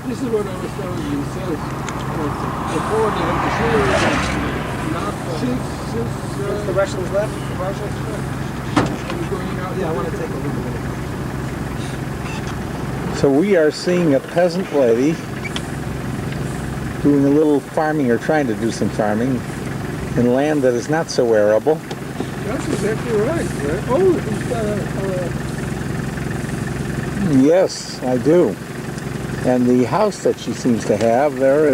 This is what I was telling you. It says before they had the show, not since the Russians left. Going out. Yeah, I want to take a look at it. So we are seeing a peasant lady doing a little farming, or trying to do some farming, in land that is not so arable. That's exactly right. Oh, he's got Yes, I do. And the house that she seems to have there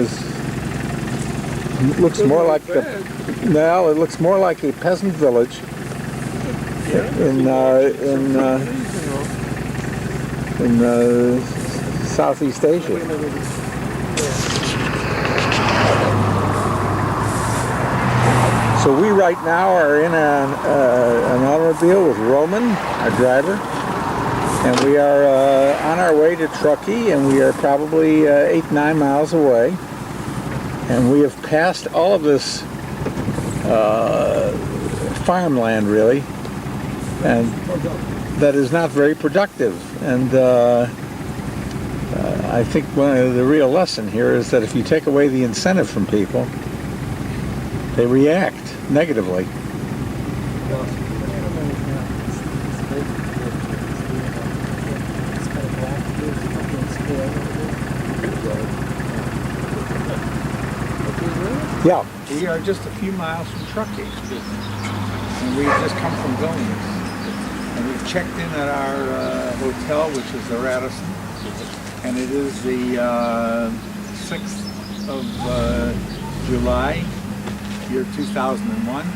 looks more like it looks more like a peasant village in Southeast Asia. So we right now are in an automobile with Roman, our driver, and we are on our way to Trakai, and we are probably 8-9 miles away. And we have passed all of this farmland, really, and that is not very productive. And I think one of the real lesson here is that if you take away the incentive from people, they react negatively. Yeah. We are just a few miles from Trakai, and we've just come from Vilnius. And we've checked in at our hotel, which is the Radisson, and it is the 6th of July, year 2001.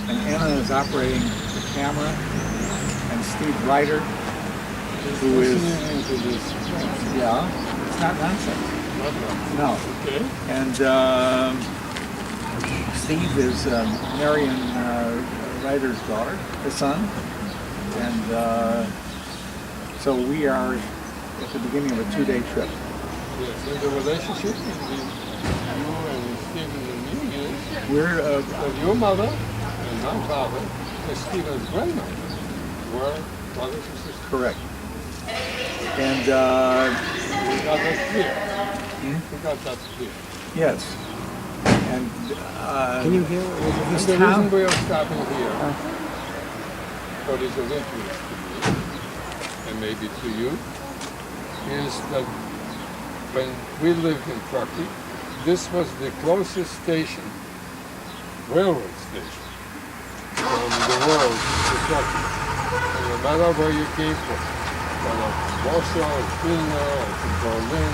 And Anna is operating the camera, and Steve Ryder, who is, yeah, it's not nonsense. No. Okay. And Steve is Marion Ryder's daughter, his son. And so we are at the beginning of a 2-day trip. Yes, and the relationship between you and Stephen and me is We're that your mother and my father and Stephen's grandmother were brothers and sisters. correct. And We got that clear. We got that clear. yes. And Can you hear? And this the town? reason we are stopping here, what is of interest to me, and maybe to you, is that when we lived in Trakai, this was the closest station, railroad station, from the world to Trakai. And no matter where you came from Warsaw, or Vilna, or to Berlin,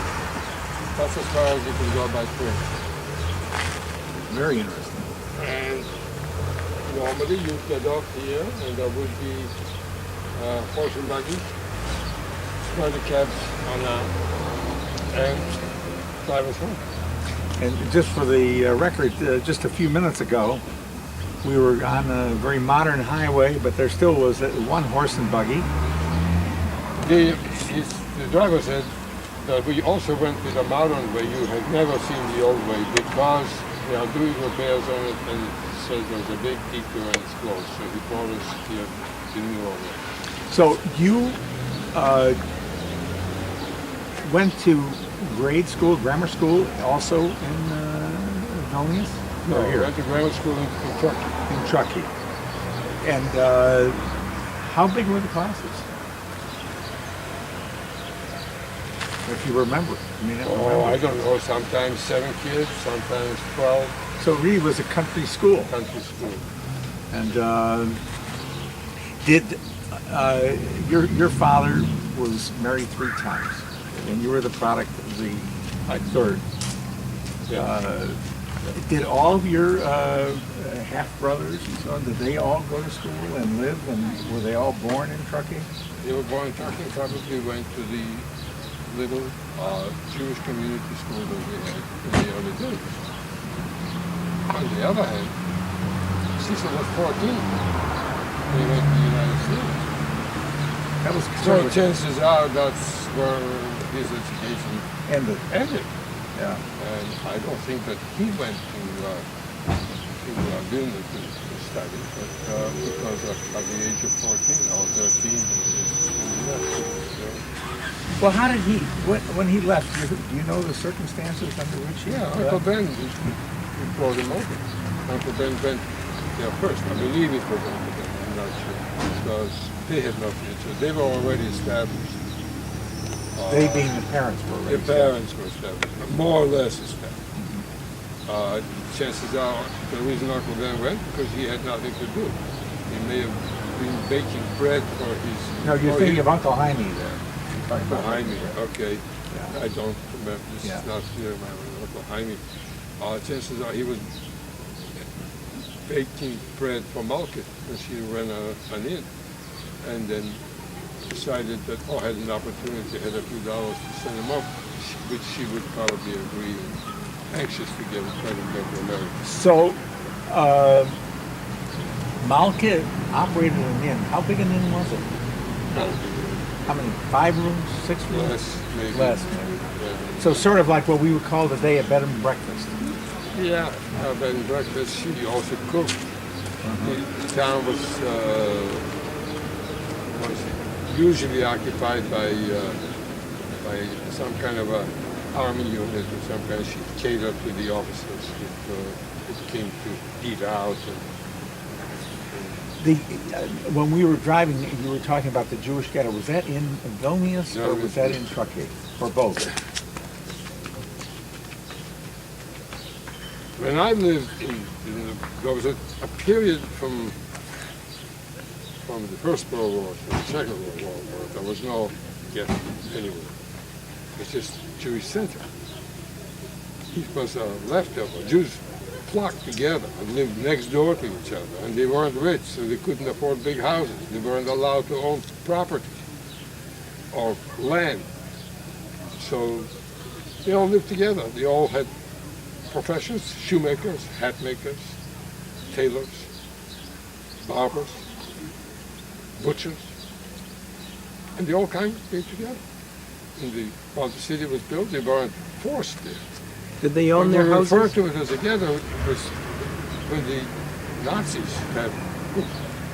that's as far as you can go by train. very interesting. And normally you get off here and there would be horse and buggy, the cabs on and drive us home. And just for the record, just a few minutes ago, we were on a very modern highway, but there still was one horse and buggy. The driver said that we also went with a modern way. You had never seen the old way because they are doing repairs on it, and it says there's a big detour and it's closed. So he brought us here to New Orleans. So you went to grade school, grammar school, also in Vilnius? No, Or we here? went to grammar school in Trakai. In Trakai. And how big were the classes? If you remember. I mean, I don't know, sometimes 7 kids, sometimes 12, So Reed was a country school. country school. And did your father was married 3 times, and you were the product of the third. Yeah. Did all of your half brothers and so on, did they all go to school and live, and were they all born in Trakai? They were born in Trakai, probably went to the little Jewish community school that we had in the early days. On the other hand, Cecil was 14 when he went to the United States. That was So chances are that's where his education ended. ended. Yeah. And I don't think that he went to Vilna to study, but because at the age of 14 or 13, he left. So, Well, how did he, when he left, do you know the circumstances under which he Yeah, left? Uncle Ben he brought him over. Uncle Ben went there first. I believe it was Uncle Ben, I'm not sure. Because they had no future. They were already established. They being the parents were The raised. parents were established, more or less established. Chances are the reason Uncle Ben went because he had nothing to do. He may have been baking bread for his. No, you're for thinking his- of Uncle Jaime there. You're talking about Behind me, Uncle Ben. okay. Yeah. I don't remember. This Yeah. is not clear. My Uncle Jaime. Chances are he was baking bread for Malka when she ran an inn, and then decided that had an opportunity, had a few dollars to send him up, which she would probably agree and anxious to get try to get to America. So, Malka operated an inn. How big an inn was it? How many? 5 rooms? 6 rooms? Less, maybe. Less, maybe. Yeah. So sort of like what we would call today a bed and breakfast. Yeah, bed and breakfast. She also cooked. The town was usually occupied by some kind of a army unit or some kind. She catered to the officers who came to eat out. When we were driving, you were talking about the Jewish ghetto. Was that in Vilnius No, or was that in Trakai? Or both? When I lived there was a period from the First World War to the Second World War where there was no ghetto anywhere. It was just Jewish center. It was a leftover. Jews flocked together and lived next door to each other, and they weren't rich, so they couldn't afford big houses. They weren't allowed to own property or land. So they all lived together. They all had professions: shoemakers, hat makers, tailors, barbers, butchers, and they all kind of came together. While the city was built, they weren't forced there. Did they own their We refer houses? to it as a ghetto was when the Nazis had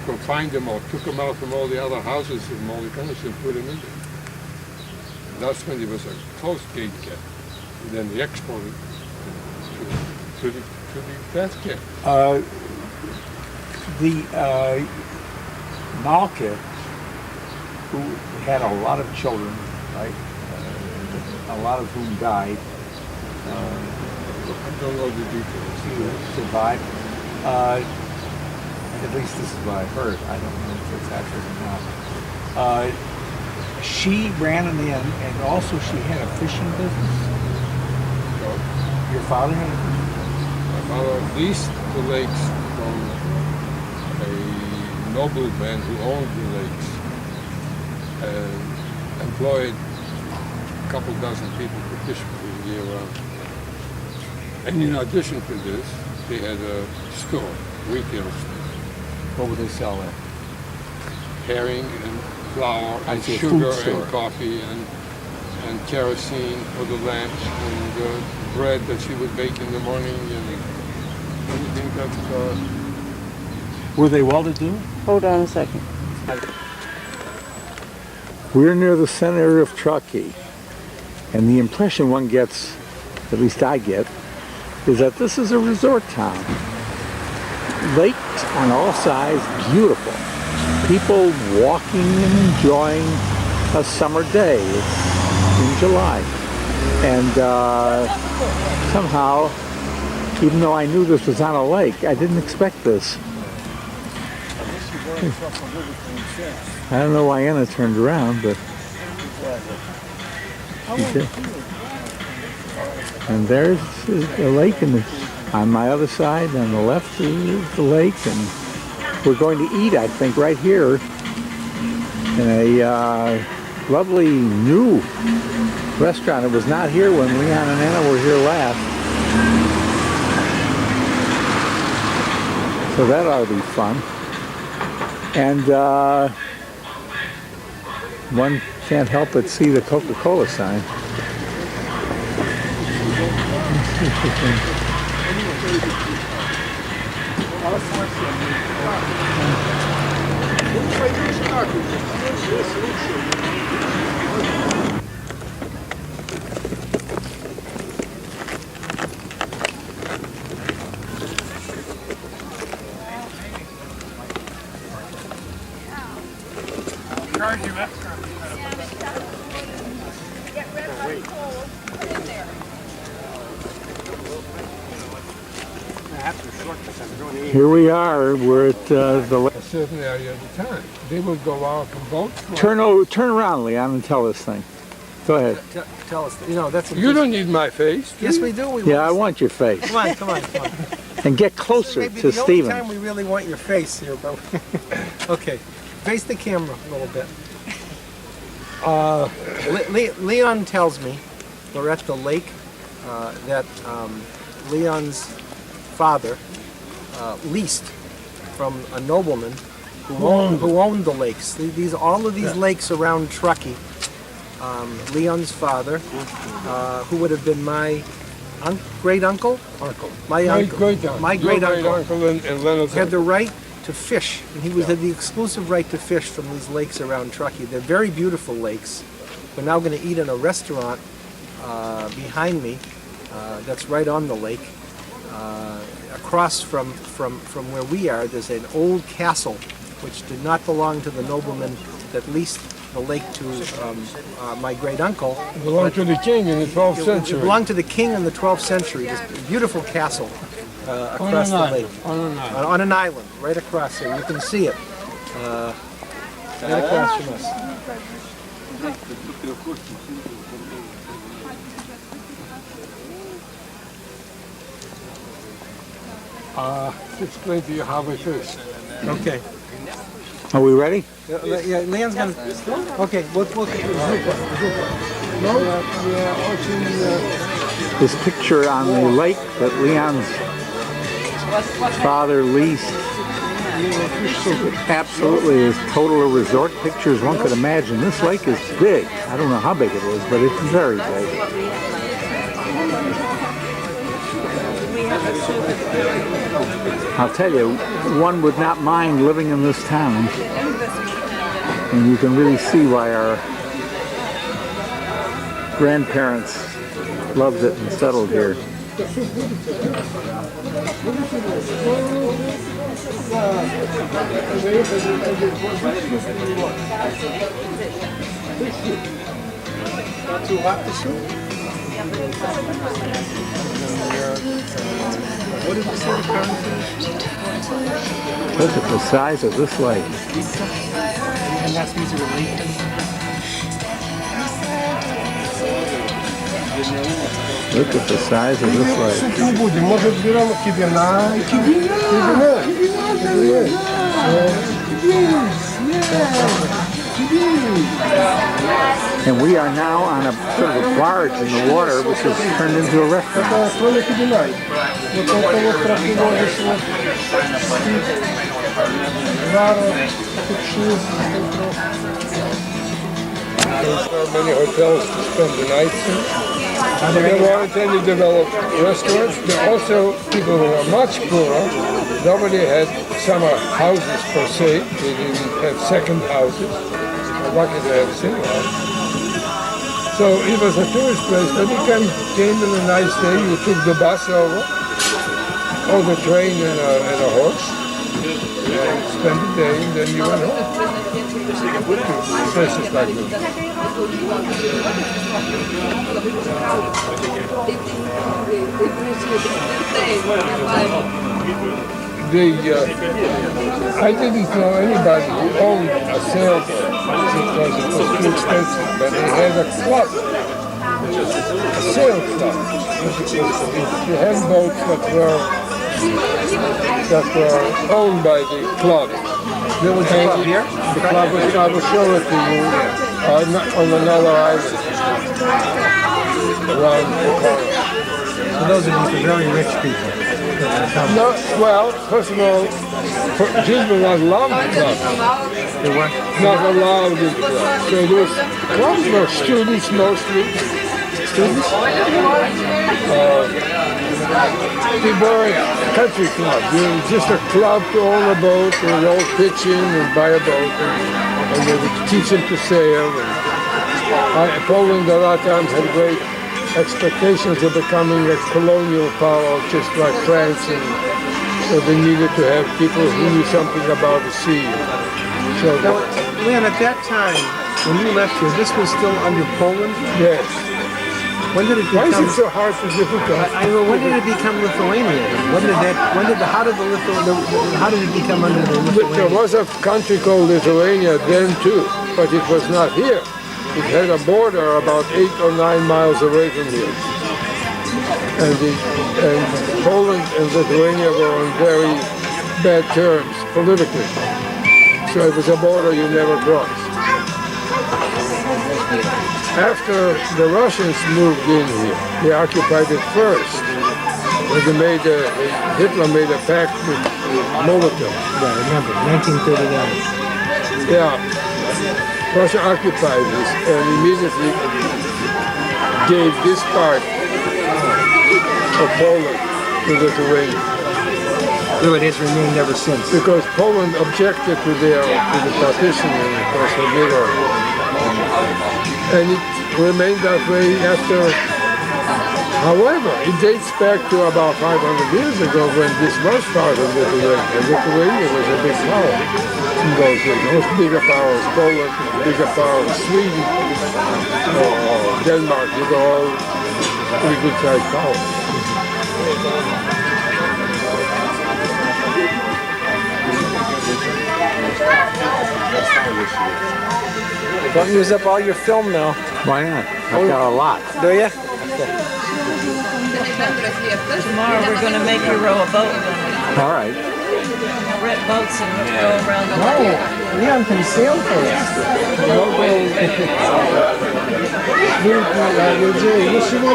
confined them or took them out from all the other houses in all the countries and put them in there. That's when there was a close gate ghetto. And then they exported to the death camp. Malka, who had a lot of children, right? A lot of whom died. I don't know the details. He survived. At least this is what I heard. I don't know if it's accurate or not. She ran an inn, and also she had a fishing business. So Your father had a fishing business? my father leased the lakes from a nobleman who owned the lakes and employed a couple dozen people to fish for him year round. And in addition to this, they had a store, retail store, What would they sell there? herring and flour I and see, a sugar food store. and coffee and kerosene for the lamps and bread that she would bake in the morning and anything that Were they well-to-do? Hold on a second. We're near the center of Trakai, and the impression one gets, at least I get, is that this is a resort town. Lakes on all sides, beautiful. People walking and enjoying a summer day. It's in July. And somehow, even though I knew this was on a lake, I didn't expect this. I don't know why Anna turned around, but she did. And there's the lake, and on my other side, on the left, is the lake, and we're going to eat, I think, right here in a lovely new restaurant. It was not here when Leon and Anna were here last. So that ought to be fun. And one can't help but see the Coca-Cola sign. charge you extra. Here we are. We're at the. A certain area at a time. They would go out on boats. Turn around, Leon, and tell this thing. Go ahead. Tell us. You know, that's. You don't need my face. Yes, we do. Yeah, I want your face. Come on, come on, come on. And get closer Maybe to the only Stephen. time we really want your face here, but okay. Face the camera a little bit. Leon tells me we're at the lake that Leon's father leased from a nobleman who owned the lakes. All of these lakes around Trakai. Leon's father, who would have been my great uncle, my great uncle, and Leonard's had the right to fish, and he had the exclusive right to fish from these lakes around Trakai. They're very beautiful lakes. We're now going to eat in a restaurant behind me that's right on the lake. Across from where we are, there's an old castle which did not belong to the nobleman that leased the lake to my great uncle. It belonged to the king in the 12th century. It belonged to the king in the 12th century. This beautiful castle across the lake. On an island, right across there. You can see it. Right across from us. To explain to you how we fish. Okay. Are we ready? Yeah, Leon's gonna. Okay, we'll This picture on the lake that Leon's father leased absolutely is total a resort picture as one could imagine. This lake is big. I don't know how big it is, but it's very big. I'll tell you, one would not mind living in this town. And you can really see why our grandparents loved it and settled here. Not too hot to shoot. What did you say the currency? Look at the size of this lake. And that's these are the lakes. Look at the size of this lake. And we are now on a sort of a barge in the water, which is turned into a restaurant. There's not many hotels to spend the night in. They wanted to develop restaurants. There are also people who are much poorer. Nobody had summer houses per se. They didn't have second houses. They're lucky to have single houses. So it was a tourist place, but you came in a nice day. You took the bus over, or the train and a horse, and spent the day, and then you went home. Places like this. I didn't know anybody who owned a sailboat because it was too expensive, but they had a club, a sail club. They had boats that were owned by the club. There was a club here? The club was, I will show it to you on another island around the So those are the very rich people. No, well, first of all, Jews were not allowed in the club. They were? Not allowed in the club. So those clubs were students mostly. Students? They were a country club. It was just a club to own a boat, and all pitching and buy a boat, and they would teach them to sail. And Poland at that time had great expectations of becoming a colonial power, just like France, and so they needed to have people who knew something about the sea. So Leon, at that time, when you left here, this was still under Poland? Yes. When did it Why become... is it so hard to difficult? I know, when did it become Lithuania? How did it become under the Lithuania? There was a country called Lithuania then too, but it was not here. It had a border about 8 or 9 miles away from here. And Poland and Lithuania were on very bad terms politically. So it was a border you never crossed. After the Russians moved in here, they occupied it first. When Hitler made a pact with Molotov. Yeah, I remember, 1939. Yeah, Russia occupied this and immediately gave this part of Poland to Lithuania. So it has remained ever since. Because Poland objected to the partitioning across the middle. And it remained that way after. However, it dates back to about 500 years ago when this was part of Lithuania. Lithuania was a big power in those days. It was bigger power as Poland, bigger power as Sweden, or Denmark. They were all pretty good sized powers. Don't use up all your film now. Why not? I've got a lot. Do you? Tomorrow we're going to make you row a boat. All right. Rent boats and row around the lake. Leon can sail for us.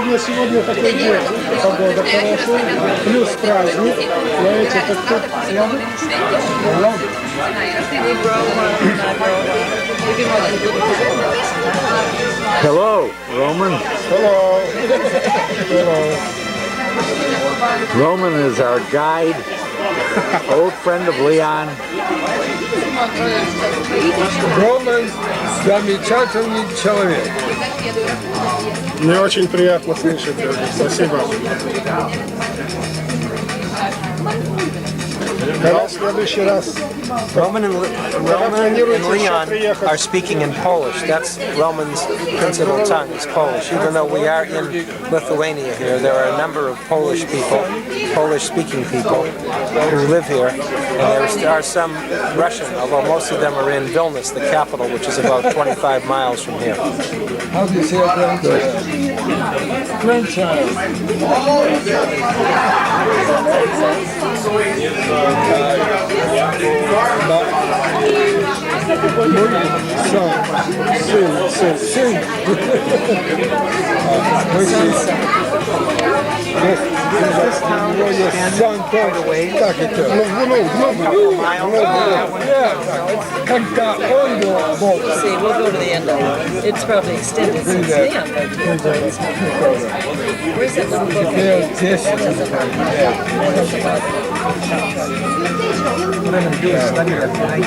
Ну сегодня такой день, погода хорошая, плюс праздник, знаете, как тут едут. Hello, Roman. Hello. Hello. Roman is our guide, old friend of Leon. Roman, замечательный человек. Мне очень приятно слышать это. Спасибо. Когда в следующий раз Roman and Leon are speaking in Polish. That's Roman's principal tongue, is Polish. Even though we are in Lithuania here, there are a number of Polish people, Polish-speaking people, who live here. And there are some Russian, although most of them are in Vilnius, the capital, which is about 25 miles from here. How do you say it? Grandchild. Сын. Когда он был, See, we'll go to the end of it. It's probably extended since then. Where's that little book? What I'm going to do is study that tonight.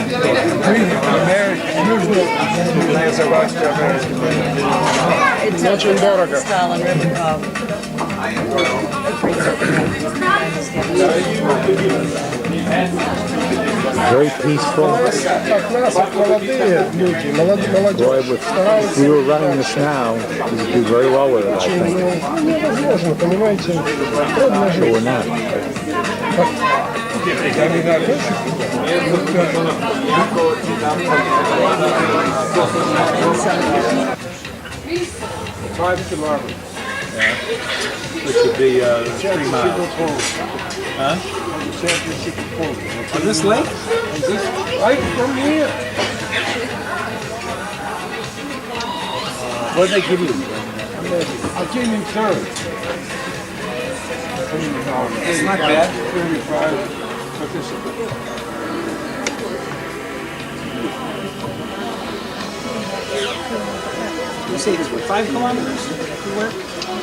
It's Очень дорого. Stalin River. Very peaceful. Как нас, молодые люди, молодежь. If we were running this now, we would do very well with it, I think. Невозможно, понимаете, трудно But жить. we're not. Five kilometers. Which would be 3 miles. On this lake? Right from here. What did they give you? I came in third. It's not bad. 35 participants. You say it's 5 kilometers?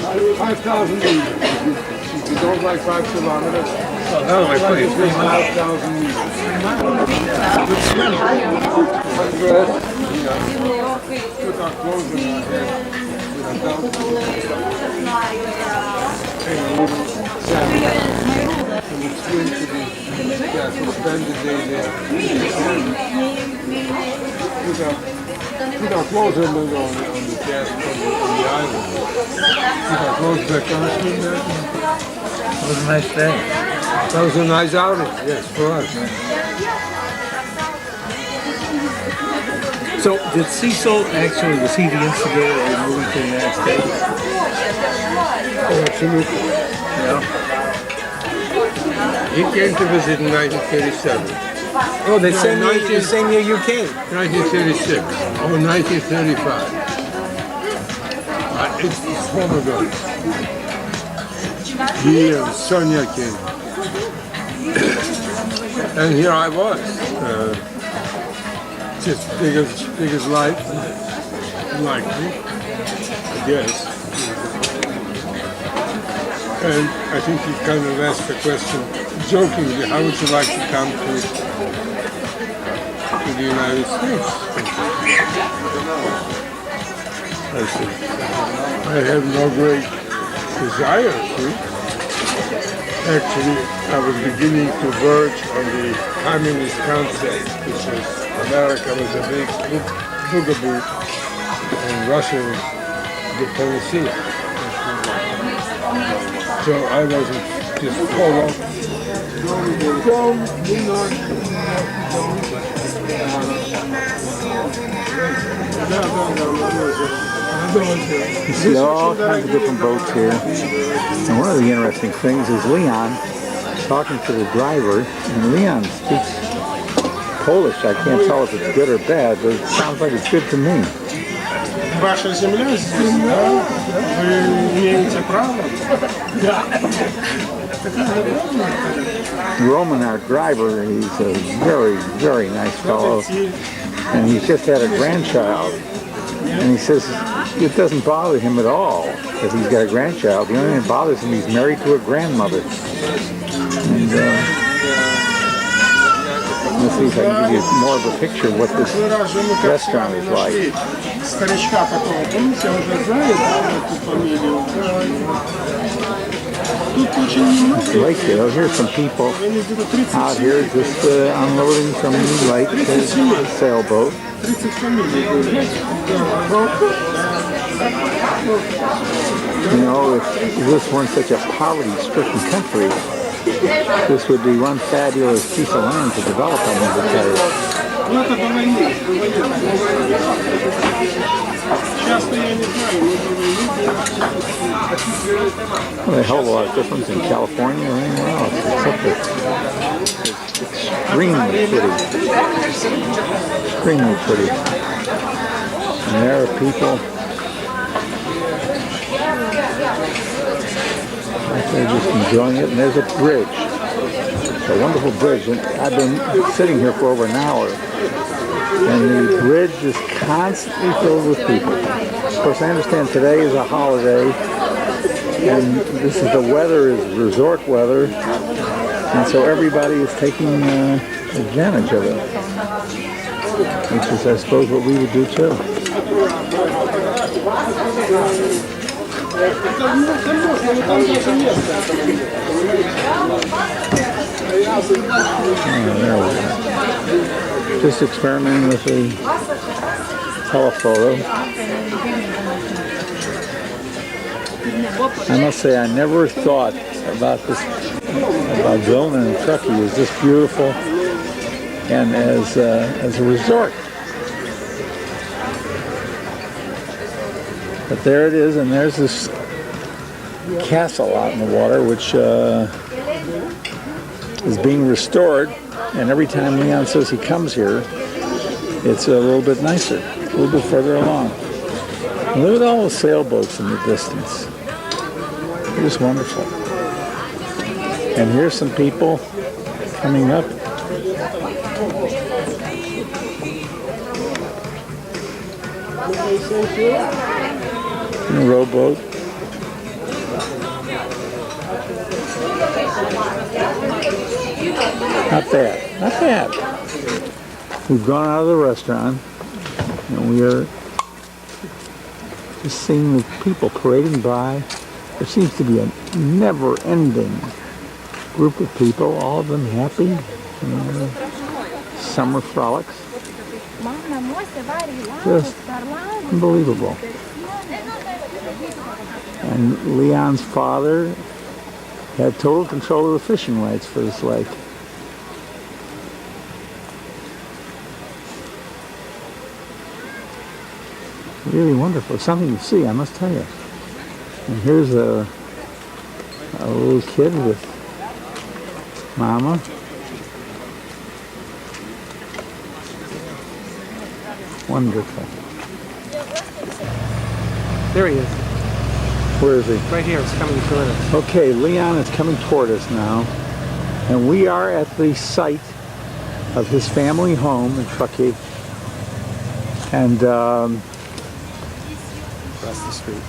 5,000 meters. If you don't like 5 kilometers, No, I put it 3 miles. 5,000 meters. Good. Put our clothes in our head with a belt and a little sandal. And we swim to the, to spend the day there. close them on the gas on the island. Close back on there. It was a nice day. That was a nice outing, yes, for us. So did Cecil actually, was he the instigator of moving to the United States? Absolutely. Yeah. He came to visit in 1937. Oh, the same year you came. 1936 or 1935. It's long ago. He and Sonia came. And here I was. Just big as life. Like me, I guess. And I think he kind of asked the question jokingly, how would you like to come to the United States? I said, I have no great desire to. Actually, I was beginning to verge on the communist concept, which was America was a big boogaboo and Russia was the panacea. So I wasn't just told off. Don't, do not, You see all kinds of different boats here. And one of the interesting things is Leon talking to the driver, and Leon speaks Polish. I can't tell if it's good or bad, but it sounds like it's good to me. Ваша земля здесь, да? Вы имеете право. Roman, our driver, he's a very, very nice fellow, and he's just had a grandchild. And he says it doesn't bother him at all that he's got a grandchild. The only thing that bothers him, he's married to a grandmother. And let's see if I can give you more of a picture of what this restaurant is like. Старичка такого, помните, он же знает, да, эту фамилию? Тут очень немного. Like, here's some people out here just unloading some new light sailboat. 30 фамилий были. You know, if this weren't such a poverty-stricken country, this would be one fabulous piece of land to develop on because Ну это до войны. Часто я не знаю, но до войны. well, a hell of a lot of difference in California or anywhere else, except that it's extremely pretty. Extremely pretty. And there are people. They're just enjoying it, and there's a bridge. It's a wonderful bridge, and I've been sitting here for over an hour, and the bridge is constantly filled with people. Of course, I understand today is a holiday, and this is the weather is resort weather, and so everybody is taking advantage of it, which is, I suppose, what we would do too. Just experimenting with the telephoto. I must say I never thought about this, about Vilnius and Trakai as this beautiful and as a resort. But there it is, and there's this castle out in the water, which is being restored. And every time Leon says he comes here, it's a little bit nicer, a little bit further along. And look at all the sailboats in the distance. It is wonderful. And here's some people coming up. In a rowboat. Not bad, not bad. We've gone out of the restaurant and we are just seeing the people parading by. There seems to be a never-ending group of people, all of them happy, summer frolics. Just unbelievable. And Leon's father had total control of the fishing rights for this lake. Really wonderful. Something to see, I must tell you. And here's a little kid with Mama. Wonderful. There he is. Where is he? Right here. It's coming toward us. Okay, Leon is coming toward us now. And we are at the site of his family home in Trakai. And Across the street.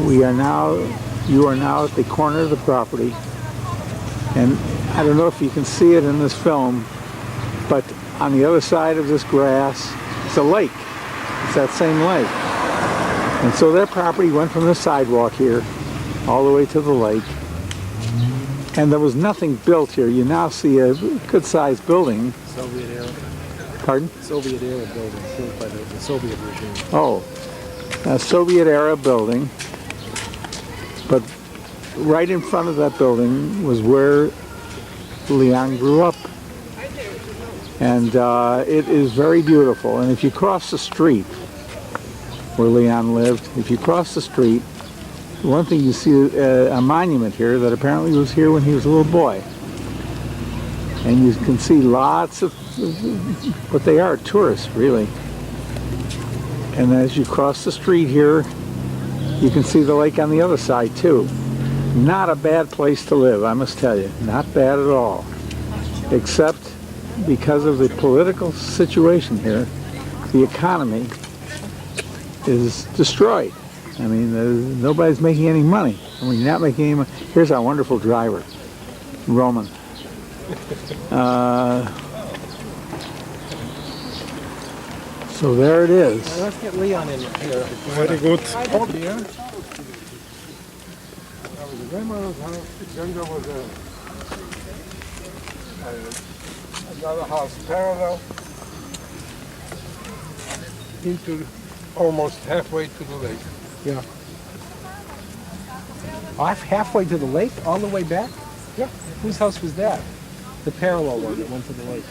you are now at the corner of the property. And I don't know if you can see it in this film, but on the other side of this grass, it's a lake. It's that same lake. And so their property went from the sidewalk here all the way to the lake. And there was nothing built here. You now see a good-sized building. Soviet era. Pardon? Soviet era building built by the Soviet regime. Oh, a Soviet era building. But right in front of that building was where Leon grew up. And it is very beautiful. And if you cross the street where Leon lived, if you cross the street, one thing you see a monument here that apparently was here when he was a little boy. And you can see lots of what they are, tourists really. And as you cross the street here, you can see the lake on the other side too. Not a bad place to live, I must tell you. Not bad at all. Except because of the political situation here, the economy is destroyed. I mean, nobody's making any money. I mean, you're not making any money. Here's our wonderful driver, Roman. So there it is. Now let's get Leon in here. Very good. Here, that was a grandmother's house. Then there was another house parallel into almost halfway to the lake. Yeah. Halfway to the lake? All the way back? Yeah. Whose house was that? The parallel one that went to the lake.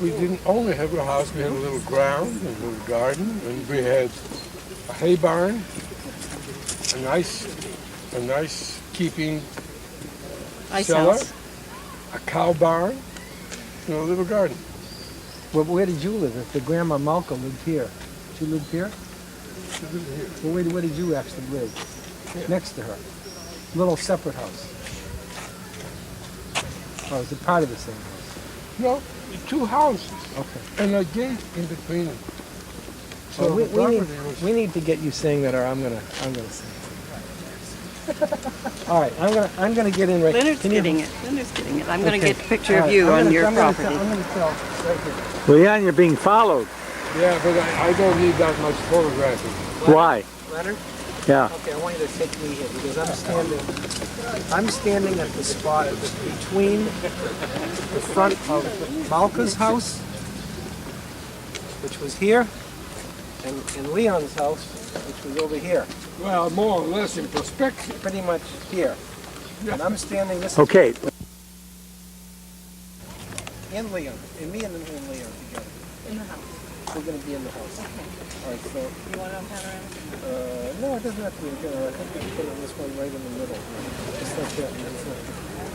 We didn't only have a house, we had a little ground, and a little garden, and we had a hay barn, a nice keeping Ice cellar, house. a cow barn, and a little garden. Well, where did you live? If the grandma Malka lived here. She lived here? She lived here. Well, where did you actually live? Here. Next to her. Little separate house. Oh, is it part of the same house? No, two houses Okay. and a gate in between them. So Well, the property was we need to get you saying that, or I'm gonna sing. All right, I'm gonna get in right. Leonard's Can you- getting it. Leonard's getting it. I'm going to Okay. get a picture All of right, you I'm on gonna- your I'm gonna property. tell- I'm gonna tell right here. Leon, you're being followed. Yeah, but I don't need that much photographing. Why? Leonard? Yeah. Okay, I want you to take me here because I'm standing at the spot between the front of Malka's house, which was here, and Leon's house, which was over here, Well, more or less in perspective. pretty much here. And I'm standing this Okay. and Leon, and me and Leon together. In the house. We're going to be in the house. All right, so You want to panorama? no, it doesn't have to be. I think we can put this one right in the middle. Just like that. And that's not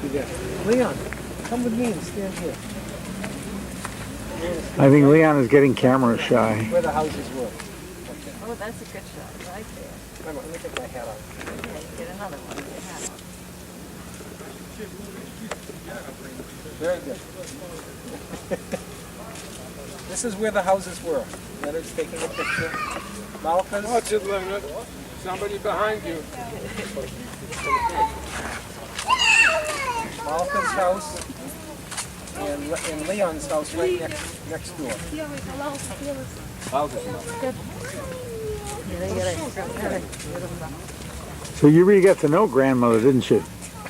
do that. Leon, come with me and stand here. I think Leon is getting camera shy. Where the houses were. Oh, that's a good shot. Right there. Wait a minute, let me take my hat off. Okay, get another one. Get your hat on. Very good. This is where the houses were. Leonard's taking a picture. Malka's. Watch it, Leonard. Somebody behind you. Malka's house. And Leon's house right next door. So you really got to know grandmother, didn't you?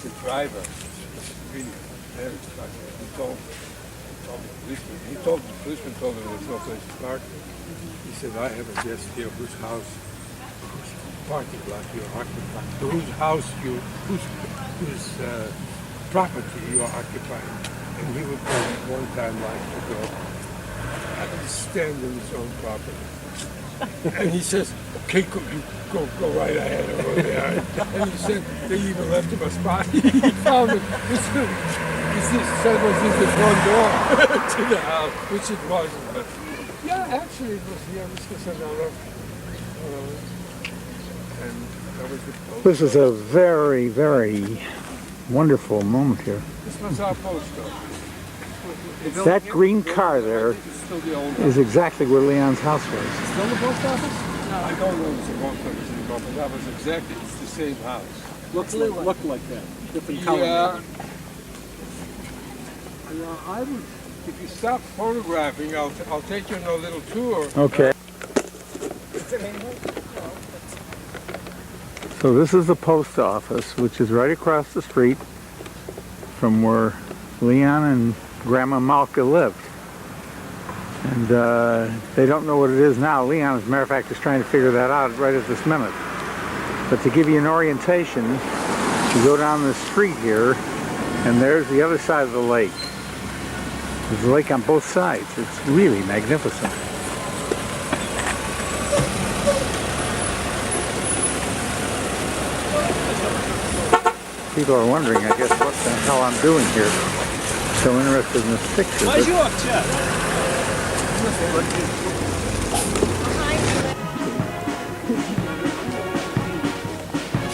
The driver. Really very special. He told me The policeman told him there was no place to park. He said, I have a guest here whose house, whose parking lot you occupy, whose house you, whose property you are occupying. And he would one time like to go stand in his own property. And he says, okay, go right ahead over there. And he said, they even left him a spot. He found it. He said it was in the front door to the house, which it wasn't. But yeah, actually it was, this was another. And that was the post. This is a very, very wonderful moment here. This was our post office. That green car there is exactly where Leon's house was. Still the post office? No. I don't know if it's the post office anymore, but that was exactly, it's the same house. Looked like that. Different color. Yeah. I would, if you stop photographing, I'll take you on a little tour. Okay. So this is the post office, which is right across the street from where Leon and Grandma Malka lived. And they don't know what it is now. Leon, as a matter of fact, is trying to figure that out right at this minute. But to give you an orientation, you go down the street here, and there's the other side of the lake. There's a lake on both sides. It's really magnificent. People are wondering, I guess, what the hell I'm doing here. So interested in this picture.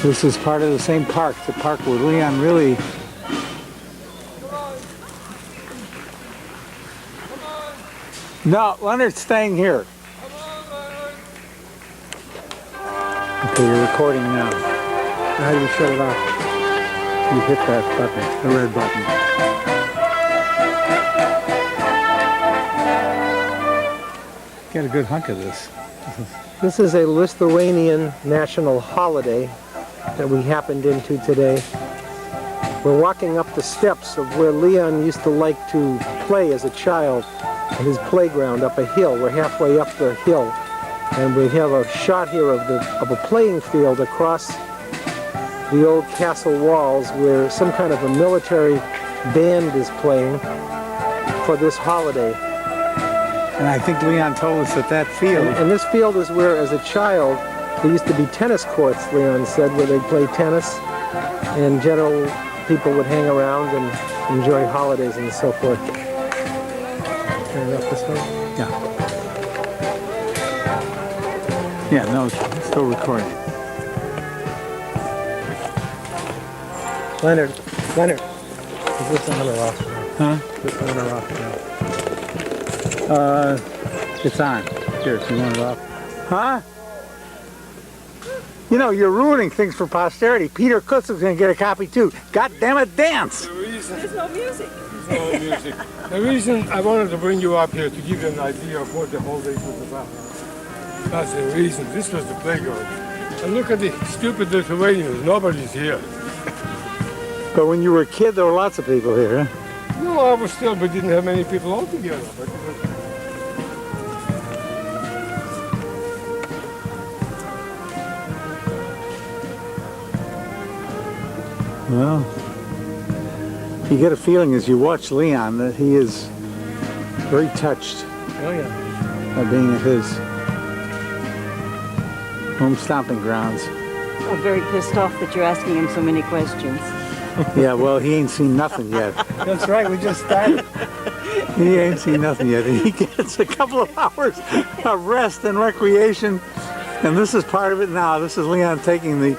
This is part of the same park, the park where Leon really... No, Leonard's staying here. Okay, you're recording now. How do you shut it off? You hit that button, the red button. Get a good hunk of this. This is a Lithuanian national holiday that we happened into today. We're walking up the steps of where Leon used to like to play as a child at his playground up a hill. We're halfway up the hill, and we have a shot here of a playing field across the old castle walls where some kind of a military band is playing for this holiday. And I think Leon told us that field... And this field is where, as a child, there used to be tennis courts, Leon said, where they'd play tennis, and general people would hang around and enjoy holidays and so forth. Turn it up this way? Yeah. Yeah, no, it's still recording. Leonard, is this on or off? Huh? Is this on or off now? It's on. Here, if you want it off. Huh? You know, you're ruining things for posterity. Peter Kutz is going to get a copy too. God damn it, dance! There's no music. No music. The reason I wanted to bring you up here to give you an idea of what the whole day was about. That's the reason. This was the playground. And look at the stupid Lithuanians. Nobody's here. But when you were a kid, there were lots of people here, huh? No, I was still, but didn't have many people altogether. But it was... Well, you get a feeling as you watch Leon that he is very touched Oh yeah. by being at his home stomping grounds. I'm very pissed off that you're asking him so many questions. Yeah, well, he ain't seen nothing yet. That's right, we just started. He ain't seen nothing yet. And he gets a couple of hours of rest and recreation. And this is part of it now. This is Leon taking the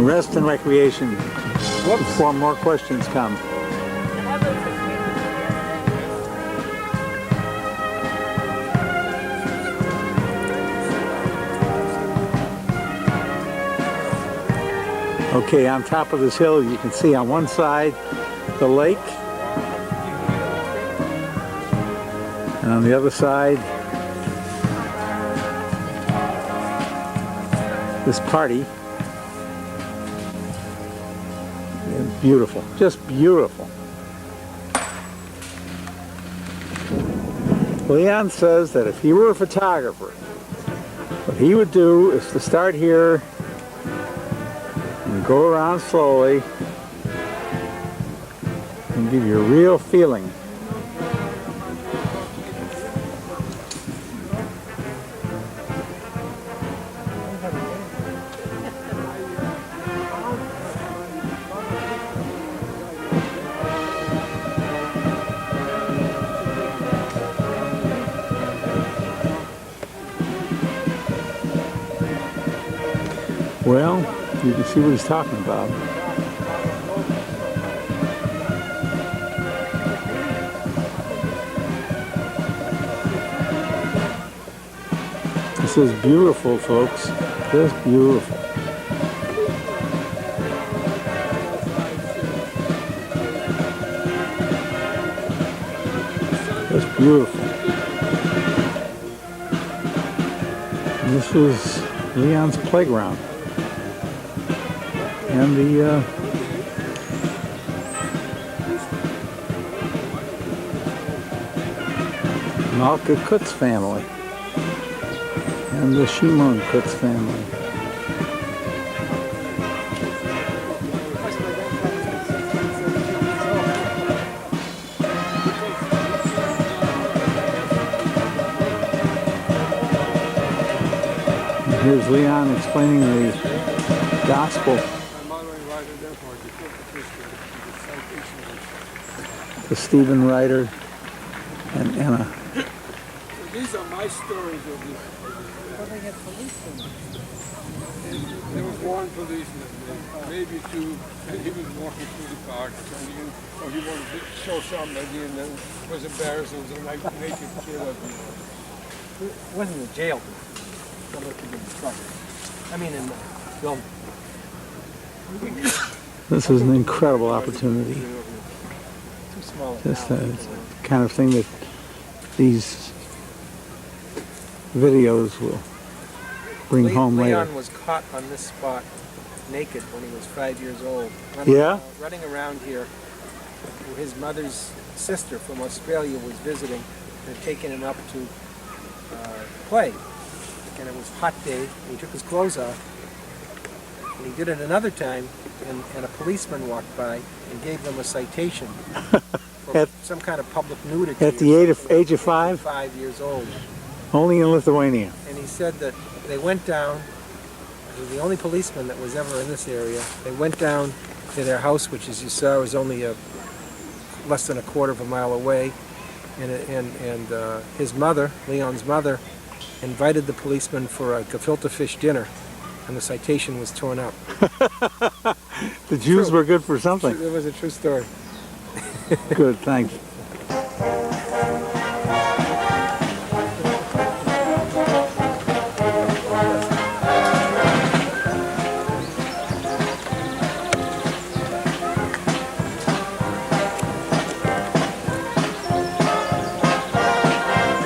rest and recreation before more questions come. Okay, on top of this hill, you can see on one side the lake, and on the other side, this party. Beautiful, just beautiful. Leon says that if he were a photographer, what he would do is to start here and go around slowly and give you a real feeling. Well, you can see what he's talking about. This is beautiful, folks. Just beautiful. Just beautiful. And this was Leon's playground. And the Malka Kutz family and the Shimon Kutz family. And here's Leon explaining the gospel to Stephen Ryder and Anna. These are my stories of this. Well, they have policemen. There was one policeman, maybe two, and he was walking through the park, and he wanted to show somebody, and then was embarrassed. It was a naked kid up there. It wasn't in jail. Somebody could get in trouble. I mean, in the film. This is an incredible opportunity. Too small. Just the kind of thing that these videos will bring home later. Leon was caught on this spot naked when he was 5 years old. Yeah? Running around here. His mother's sister from Australia was visiting and had taken him up to play. And it was a hot day. He took his clothes off. And he did it another time, and a policeman walked by and gave them a citation for some kind of public nudity. At the age of 5? 5 years old. Only in Lithuania. And he said that they went down, he was the only policeman that was ever in this area. They went down to their house, which as you saw was only less than a quarter of a mile away. And his mother, Leon's mother, invited the policeman for a gefilte fish dinner. And the citation was torn up. The Jews were good for something. It was a true story. Good, thanks.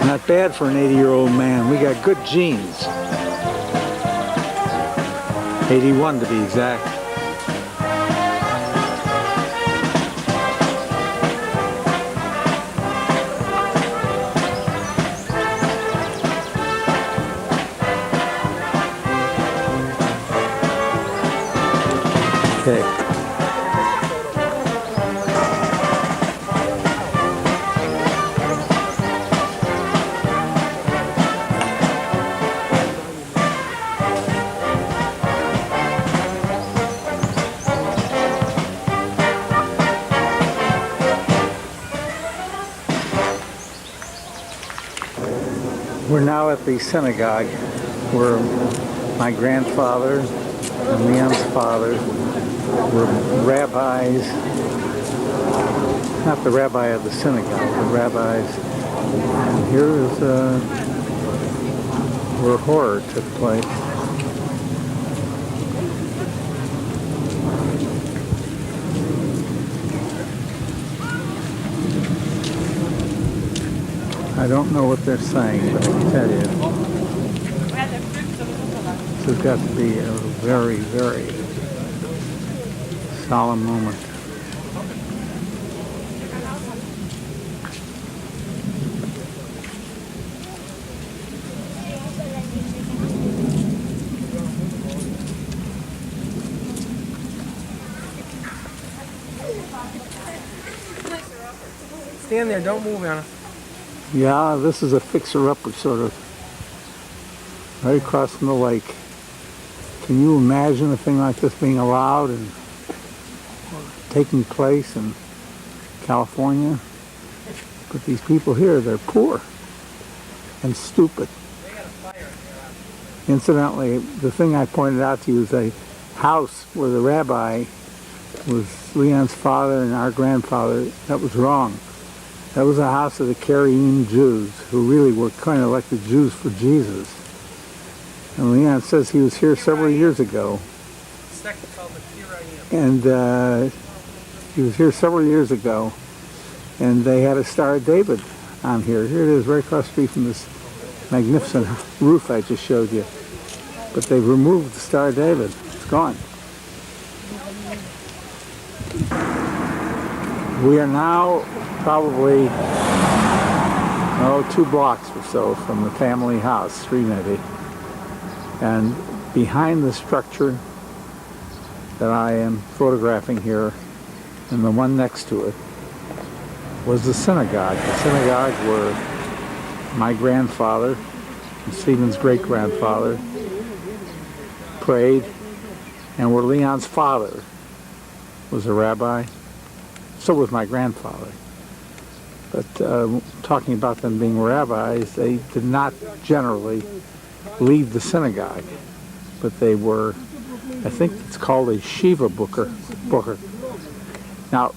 Not bad for an 80-year-old man. We got good genes. 81 to be exact. Okay. We're now at the synagogue where my grandfather and Leon's father were rabbis, not the rabbi of the synagogue, the rabbis. And here is where horror took place. I don't know what they're saying, but I can tell you, this has got to be a very, very solemn moment. stand there. Don't move, Anna. Yeah, this is a fixer-upper sort of. Right across from the lake. Can you imagine a thing like this being allowed and taking place in California? But these people here, they're poor and stupid. Incidentally, the thing I pointed out to you is a house where the rabbi was Leon's father and our grandfather. That was wrong. That was a house of the Karaim Jews, who really were kind of like the Jews for Jesus. And Leon says he was here several years ago. And he was here several years ago. And they had a Star of David on here. Here it is, right across the street from this magnificent roof I just showed you. But they've removed the Star of David. It's gone. We are now probably 2 blocks or so from the family house, 3 maybe. And behind the structure that I am photographing here, and the one next to it, was the synagogue. The synagogue where my grandfather and Stephen's great-grandfather prayed, and where Leon's father was a rabbi. So was my grandfather. But talking about them being rabbis, they did not generally leave the synagogue, but they were, I think it's called a Shiva booker. Now,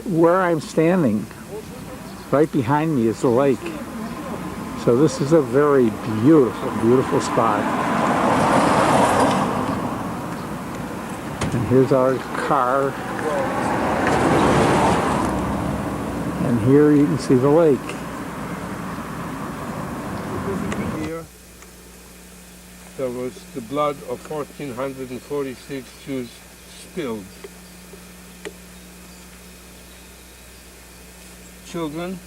where I'm standing, right behind me is the lake. So this is a very beautiful, beautiful spot. And here's our car. And here you can see the lake. Here, there was the blood of 1,446 Jews spilled. Children,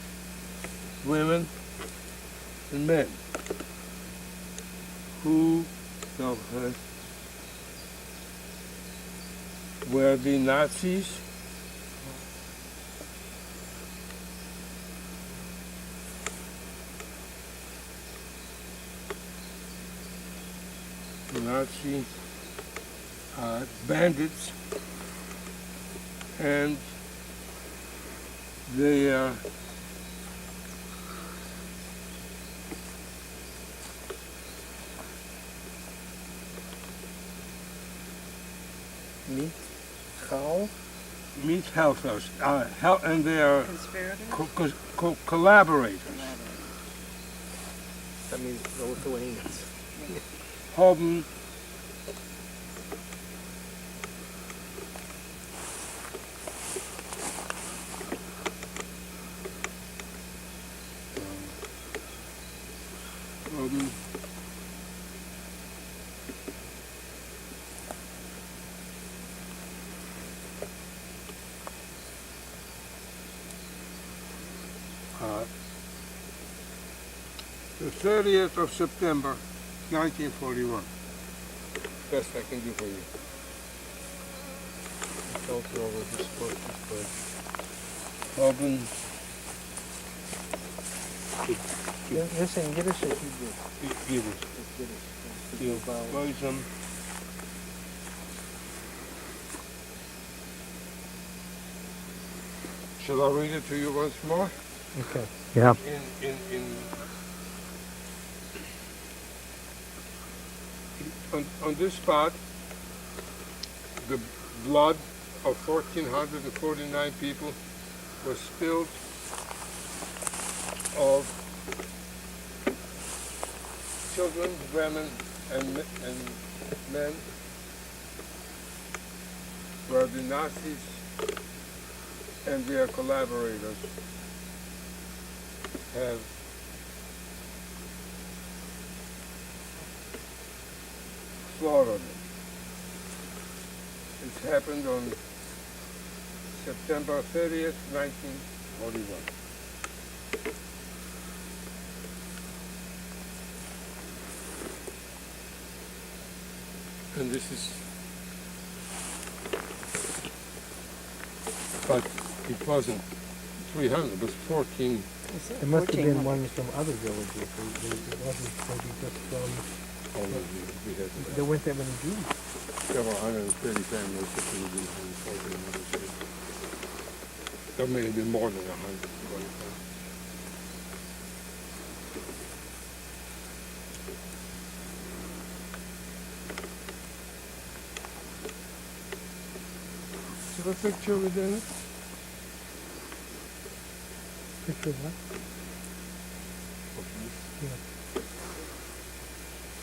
women, and men who were the Nazis bandits, and they meat helpers, and they are collaborators. That means the Lithuanians. Haben the 30th of September, 1941. Best I can do for you. Haben Listen, give us a Hebrew. Shall I read it to you once more? Okay. Yeah. On this spot, the blood of 1,449 people was spilled of children, women, and men, where the Nazis and their collaborators have slaughtered them. It happened on September 30th, 1941. And this is, but it wasn't 300, it was 14. It must have been 1400. ones from other villages. It wasn't maybe just from, We had there weren't that many Jews. several 130 families that we did in 1400. There may have been more than 100. See the picture within it? Picture of what?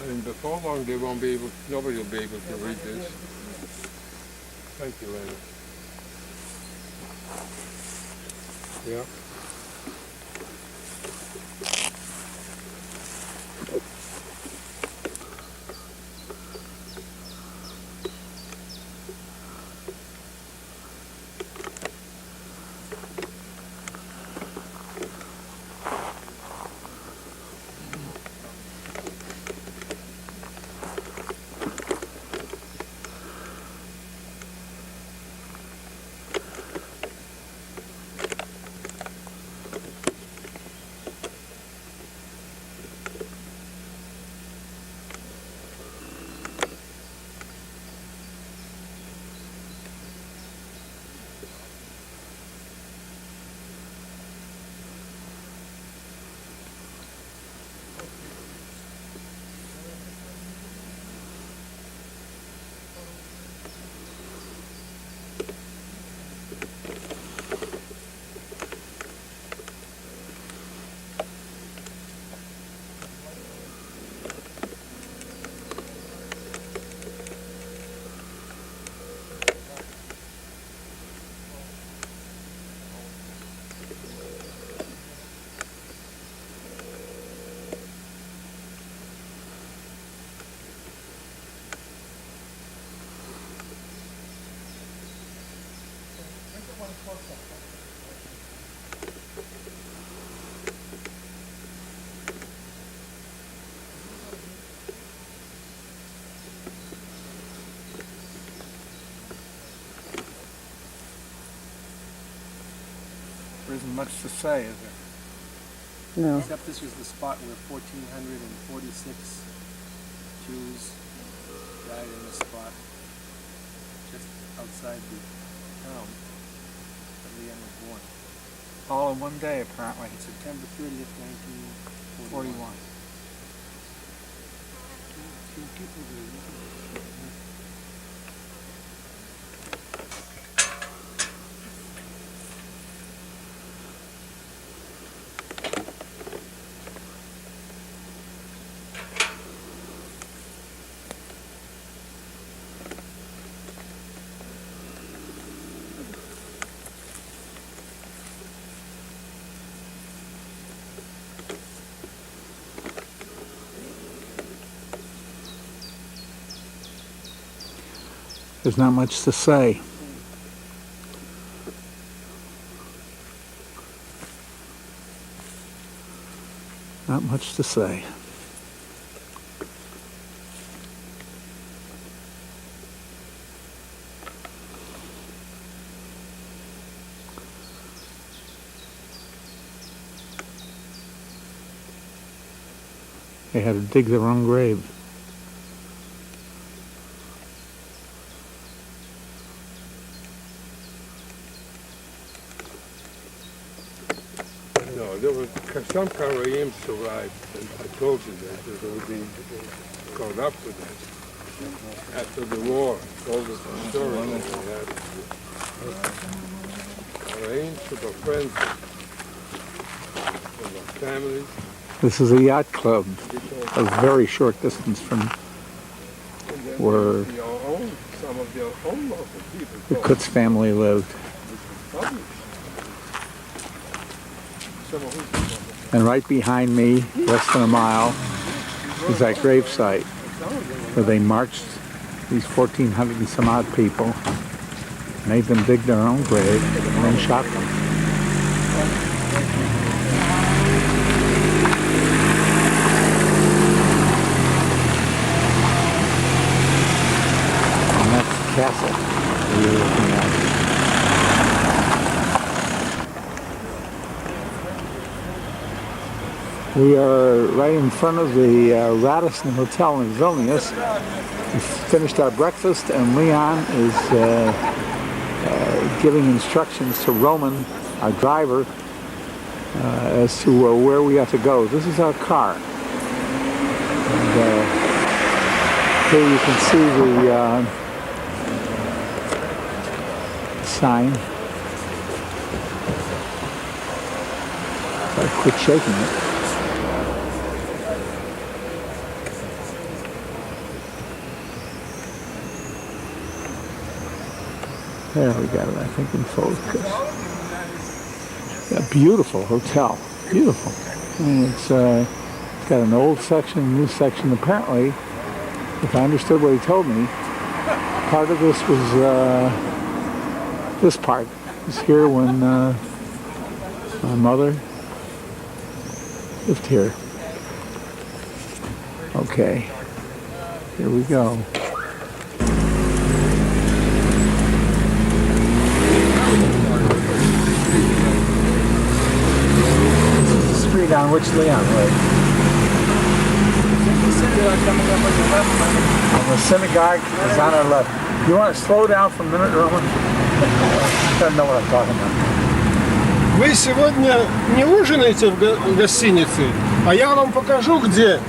And before long, they won't be able, nobody will be able to read this. Thank you, Leonard. Yeah. There isn't much to say, is there? No. Except this was the spot where 1,446 Jews died in this spot, just outside the town that Leon was born. All in one day, apparently. September 30th, 1941. 41. There's not much to say. Not much to say. They had to dig their own grave. No, there was some Karaim survived, and I told you that they would be caught up with that. After the war, all the stories that they had. Karaim took a friends and their families. This is a yacht club, a very short distance from And then where some of their own local people. the Kutz family lived. And right behind me, less than a mile, is that gravesite where they marched these 1,400 and some odd people, made them dig their own grave, and then shot them. And that's the castle we were looking at. We are right in front of the Radisson Hotel in Vilnius. We finished our breakfast and Leon is giving instructions to Roman, our driver, as to where we have to go. This is our car. And, here you can see the sign. So I quit shaking it. There we got it, I think, in focus. A beautiful hotel. Beautiful. I mean, it's got an old section, a new section. Apparently, if I understood what he told me, part of this was, this part was here when my mother lived here. Okay, here we go. On which Leon lives. And the synagogue is on our left. You want to slow down for a minute, Roman? I don't know what I'm talking about. Вы сегодня не ужинаете в гостинице, а я вам покажу где.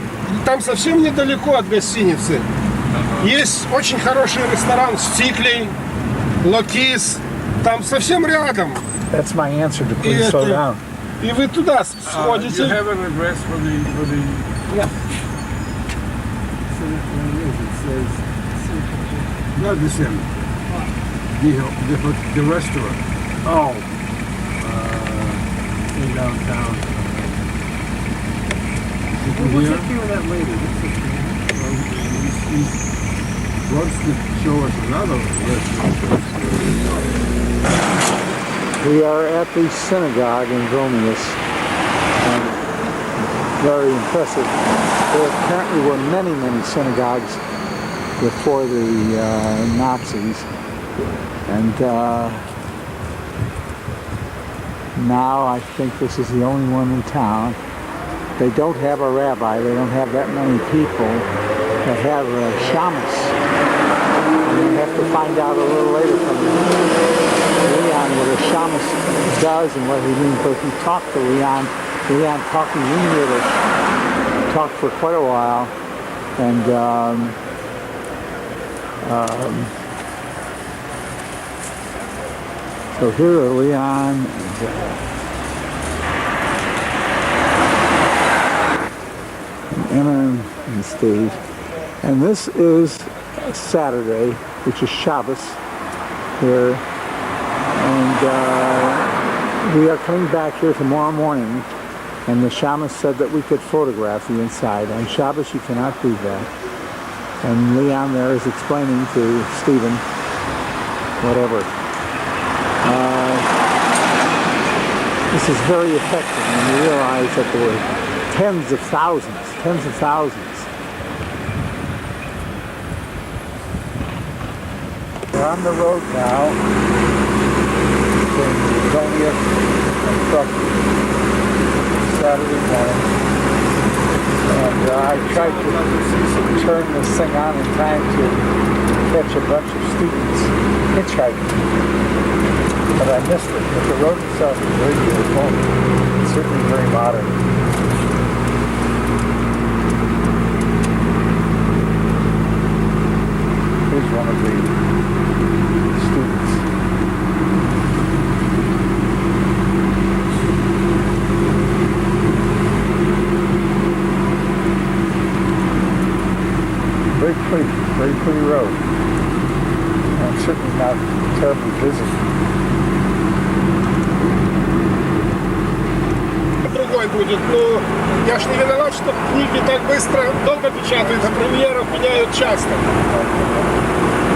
Там совсем недалеко от гостиницы. Есть очень хороший ресторан «Стиклей», «Локис». Там совсем рядом. That's my answer to please slow down. И вы туда сходите. You have an address for the Yeah. It says not the same. The restaurant. Oh. In downtown. We'll take care of that later. He wants to show us another restaurant. We are at the synagogue in Vilnius. Very impressive. There apparently were many, many synagogues before the Nazis. And now I think this is the only one in town. They don't have a rabbi. They don't have that many people that have a shamus. And we have to find out a little later from Leon what a shamus does and what he means. But if you talk to Leon talking in Yiddish, talked for quite a while, and so here are Leon and Emma and Steve, and this is Saturday, which is Shabbos here. And we are coming back here tomorrow morning, and the shaman said that we could photograph the inside. On Shabbos you cannot do that. And Leon there is explaining to Stephen whatever. This is very effective, and we realize that there were tens of thousands. We're on the road now. Vilnius and Trakai, Saturday morning, and I tried to turn this thing on in time to catch a bunch of students hitchhiking, but I missed it. But the road itself is very beautiful, and certainly very modern. Here's one of the students. Very pretty road. And certainly not terribly busy. Другой будет, но я ж не виноват, что книги так быстро, долго печатают, а премьеров меняют часто.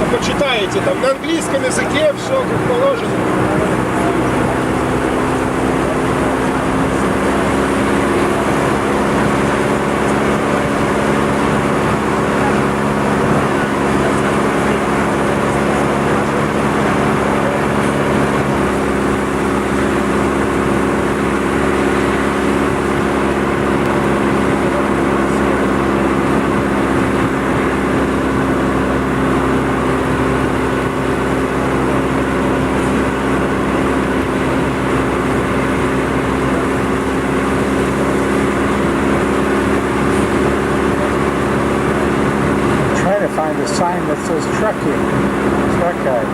А почитаете там на английском языке, все как положено. Trakai. Trakai.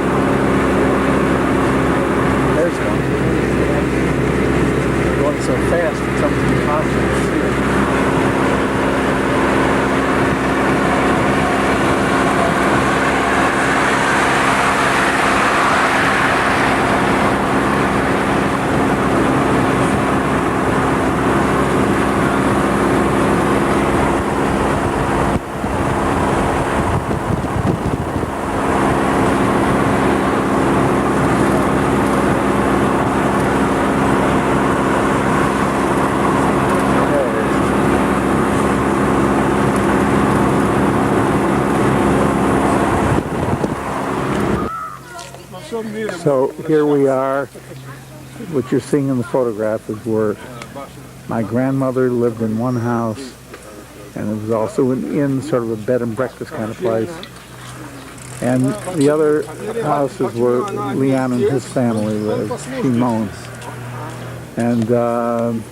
There's one. They're going so fast, it's almost impossible to see it. So here we are. What you're seeing in the photograph is where my grandmother lived in one house, and it was also an inn, sort of a bed and breakfast kind of place. And the other house is where Leon and his family lived, Shimon. And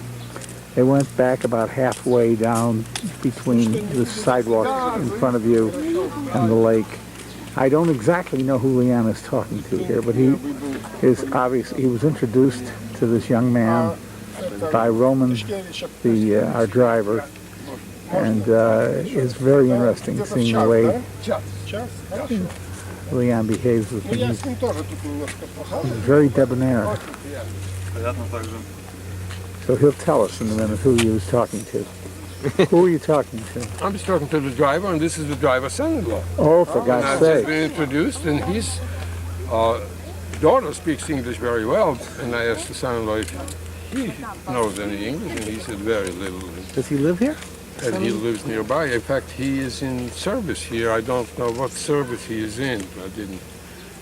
they went back about halfway down between the sidewalk in front of you and the lake. I don't exactly know who Leon is talking to here, but he is obviously, he was introduced to this young man by Roman, our driver, and it's very interesting seeing the way Leon behaves with him. He's very debonair. So he'll tell us in a minute who he was talking to. Who are you talking to? I'm just talking to the driver, and this is the driver's son-in-law. Oh, for God's I've sake. just been introduced, and his daughter speaks English very well. And I asked the son-in-law if he knows any English, and he said very little. Does he live here? And he lives nearby. In fact, he is in service here. I don't know what service he is in. I didn't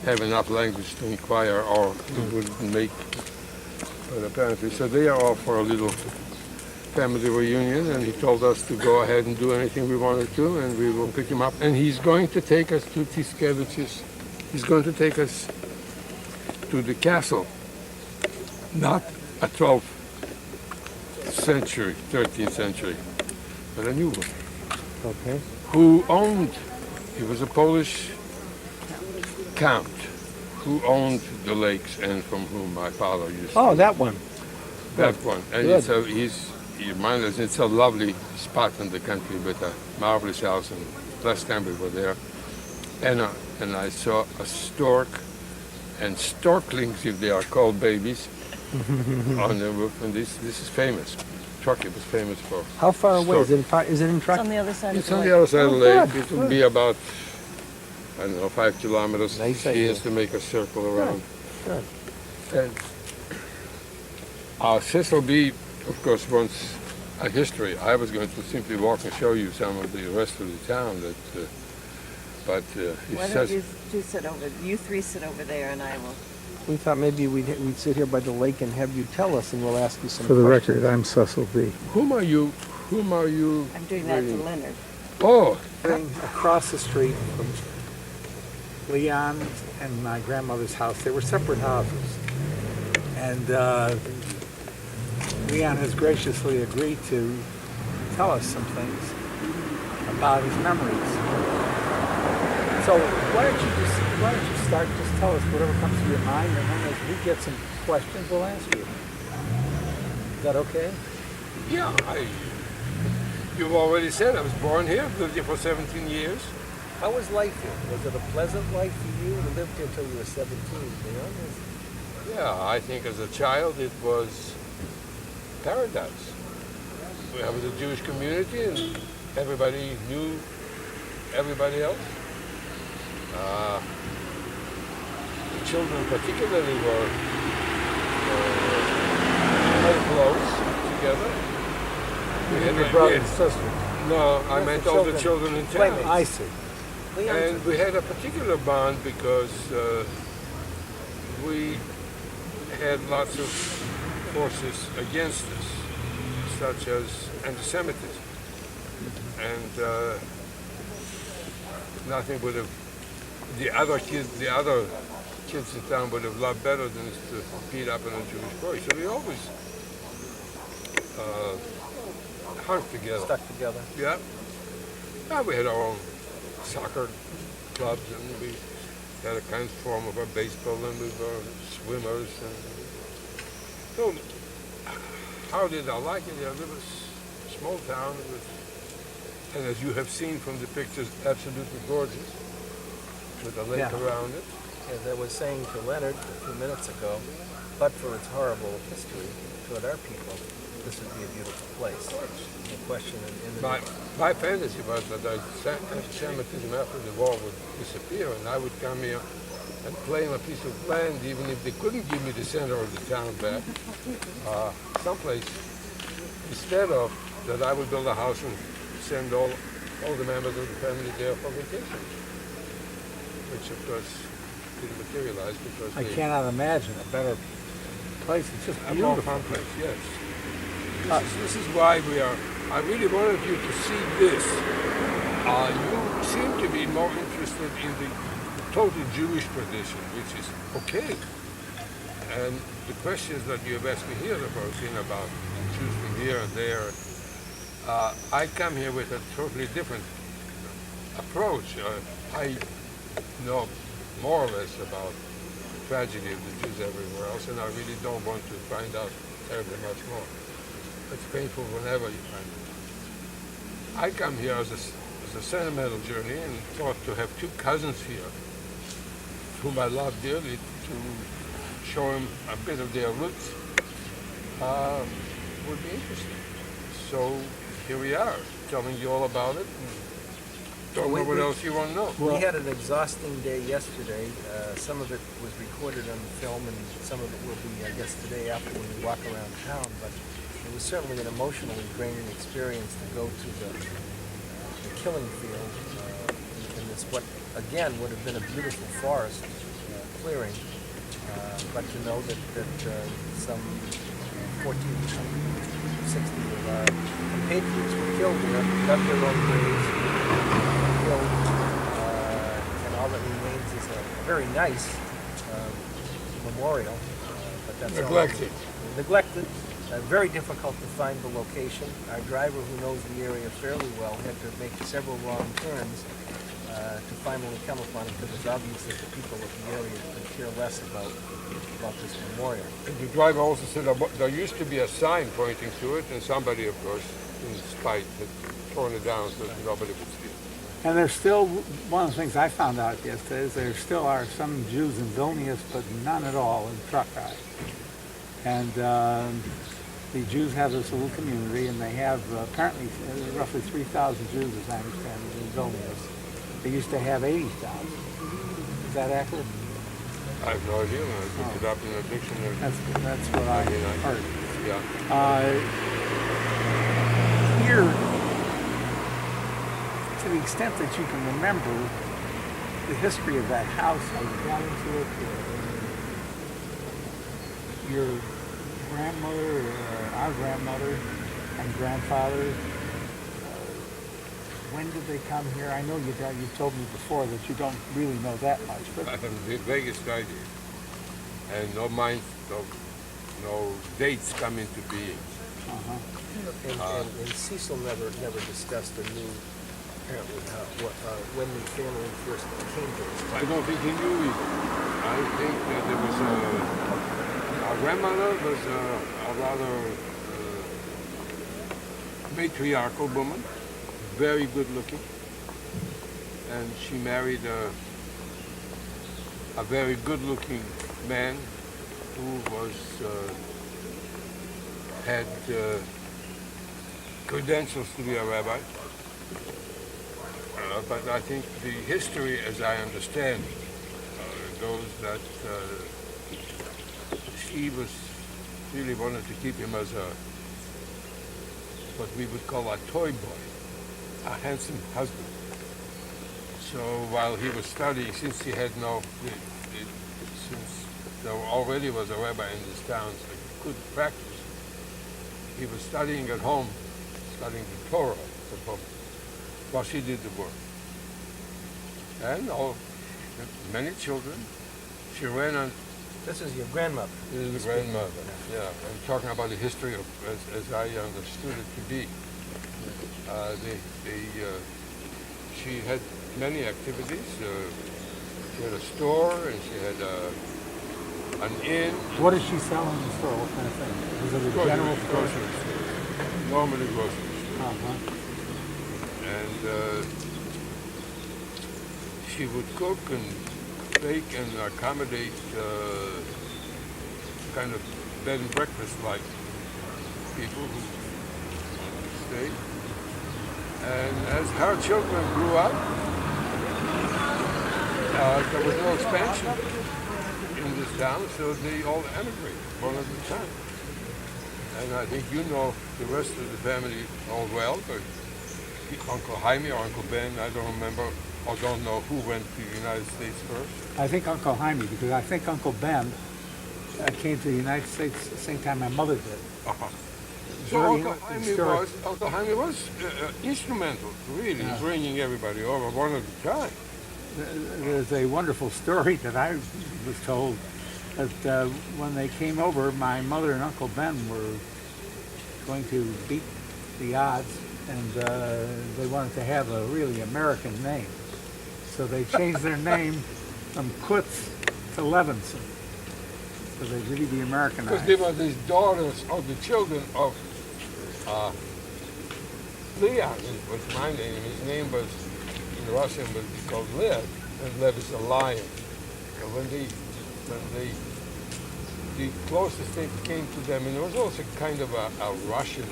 have enough language to inquire, or it wouldn't make. But apparently, so they are off for a little family reunion, and he told us to go ahead and do anything we wanted to, and we will pick him up. And he's going to take us to Tiskevich's. He's going to take us to the castle, not a 12th century, 13th century, but a new one. Okay. Who owned, he was a Polish count, who owned the lakes and from whom my father used to. Oh, that one. That one. And Good. it's a lovely spot in the country with a marvelous house, and last time we were there. And I saw a stork and storklings, if they are called babies, on the roof. And this is famous. Trakai was famous for. How far away? Is stork. it in It's on Trakai? the other side It's of on the the lake. other side of the Oh, lake. good, It will be about, I don't know, 5 kilometers. Nice He idea. has to make a circle around. Good. And this will be, of course, once a history. I was going to simply walk and show you some of the rest of the town, but he Why don't says, you two sit over, you three sit over there and I will. We thought maybe we'd sit here by the lake and have you tell us, and we'll ask you some For the questions. record, I'm Cecil B. whom are you? I'm doing that for Leonard. Oh, Across the street from Leon and my grandmother's house, they were separate houses. And Leon has graciously agreed to tell us some things about his memories. So why don't you start, just tell us whatever comes to your mind, and then as we get some questions, we'll ask you. Is that okay? yeah, you've already said I was born here, lived here for 17 years. How was life here? Was it a pleasant life for you? You lived here until you were 17, you know? Yeah, I think as a child it was paradise. We have a Jewish community, and everybody knew everybody else. The children particularly were very close together. We had Your brother and sister. No, I meant all the children in town. I see. And we had a particular bond because we had lots of forces against us, such as anti-Semitism. And nothing would have, the other kids in town would have loved better than to beat up on a Jewish boy. So we always hung together. Stuck together. Yeah. We had our own soccer clubs, and we had a kind of form of a baseball, and we were swimmers. And so, how did I like it? Yeah, it was a small town. It was, and as you have seen from the pictures, absolutely gorgeous, with a lake around it. As I was saying to Leonard a few minutes ago, but for its horrible history toward our people, this would be a beautiful place. No question in the My fantasy was that anti-Semitism after the war would disappear, and I would come here and claim a piece of land, even if they couldn't give me the center of the town back, someplace, instead of that I would build a house and send all the members of the family there for vacation, which of course didn't materialize because I cannot imagine a better place. It's just a more beautiful. fun place, yes. This is why we are. I really wanted you to see this. You seem to be more interested in the total Jewish tradition, which is okay. And the questions that you have asked me here about Jews from here and there, I come here with a totally different approach. I know more or less about the tragedy of the Jews everywhere else, and I really don't want to find out terribly much more. It's painful whenever you find it. I come here as a sentimental journey and thought to have two cousins here, whom I love dearly, to show them a bit of their roots would be interesting. So here we are, telling you all about it. Don't know what else you want to know. We had an exhausting day yesterday. Some of it was recorded on film, and some of it will be, I guess, today after when we walk around town. But it was certainly an emotionally draining experience to go to the killing field in this, what again would have been a beautiful forest clearing, but to know that some 14, 60 of our compatriots were killed there, dug their own graves, killed, and all that remains is a very nice memorial, but that's Neglected. Neglected. Very difficult to find the location. Our driver, who knows the area fairly well, had to make several wrong turns to finally come upon it, because it's obvious that the people of the area could care less about this memorial. And the driver also said there used to be a sign pointing to it, and somebody, of course, in spite, had torn it down so that nobody would see it. And there's still, one of the things I found out yesterday is there still are some Jews in Vilnius, but none at all in Trakai. And the Jews have this little community, and they have apparently roughly 3,000 Jews, as I understand it, in Vilnius. They used to have 80,000. Is that accurate? I have no idea. I looked it up in a dictionary. That's what I heard. Yeah. Here, to the extent that you can remember the history of that house, how you got into it, your grandmother, our grandmother and grandfather, when did they come here? I know you told me before that you don't really know that much, but I have the vaguest idea. And no dates come into being. And Cecil never discussed or knew apparently when the family first came to us. I don't think he knew either. I think that there was our grandmother was a rather matriarchal woman, very good looking, and she married a very good looking man who was had credentials to be a rabbi. But I think the history, as I understand, goes that she really wanted to keep him as what we would call a toy boy, a handsome husband. So while he was studying, since he had since there already was a rabbi in this town, so he could practice, he was studying at home, studying the Torah at home, while she did the work. And many children. She ran on. This is your grandmother. This is the grandmother. Yeah, I'm talking about the history of, as I understood it to be. She had many activities. She had a store and she had an inn. What does she sell in the store? What kind of thing? Was it a general store? Grocery store. Normally grocery store. Uh-huh. And she would cook and bake and accommodate kind of bed and breakfast like people who stayed. And as her children grew up, there was no expansion in this town, so they all emigrated one at a time. And I think you know the rest of the family all well, but Uncle Jaime or Uncle Ben, I don't remember, or don't know who went to the United States first. I think Uncle Jaime, because I think Uncle Ben came to the United States the same time my mother did. So Very Uncle Jaime was instrumental, really, in bringing everybody over one at a time. There's a wonderful story that I was told that when they came over, my mother and Uncle Ben were going to beat the odds, and they wanted to have a really American name. So they changed their name from Kutz to Levinson. So they really be Americanized. Because they were these daughters of the children of Leon, was my name. His name was, in Russian, was called Lev, and Lev is a lion. And when the closest thing came to them, and it was also kind of a Russian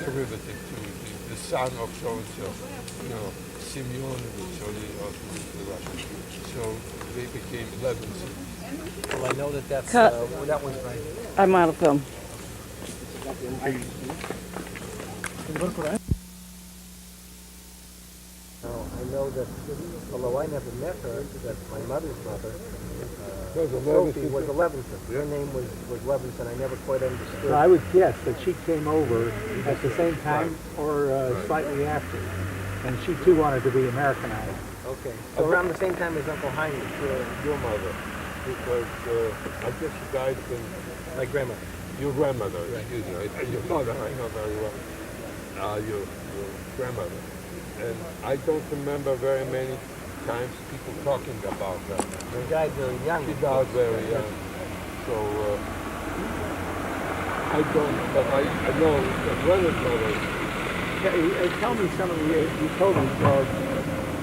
derivative to the son of so-and-so, Simeonovich, or the Russian. So they became Levinson. Well, I know that that was right. I'm out of film. I know that, although I never met her, that my mother's mother, Sophie, was a Levinson. Her name was Levinson. I never quite understood. I would guess that she came over at the same time or slightly after, and she too wanted to be Americanized. Okay. So around the same time as Uncle Jaime. Your mother, because I guess she died when My grandmother. your grandmother, excuse me, your mother, I know very well, your grandmother. And I don't remember very many times people talking about her. She died very young. She died very young. So I don't, but I know that Leonard's mother. Tell me some of the, you told me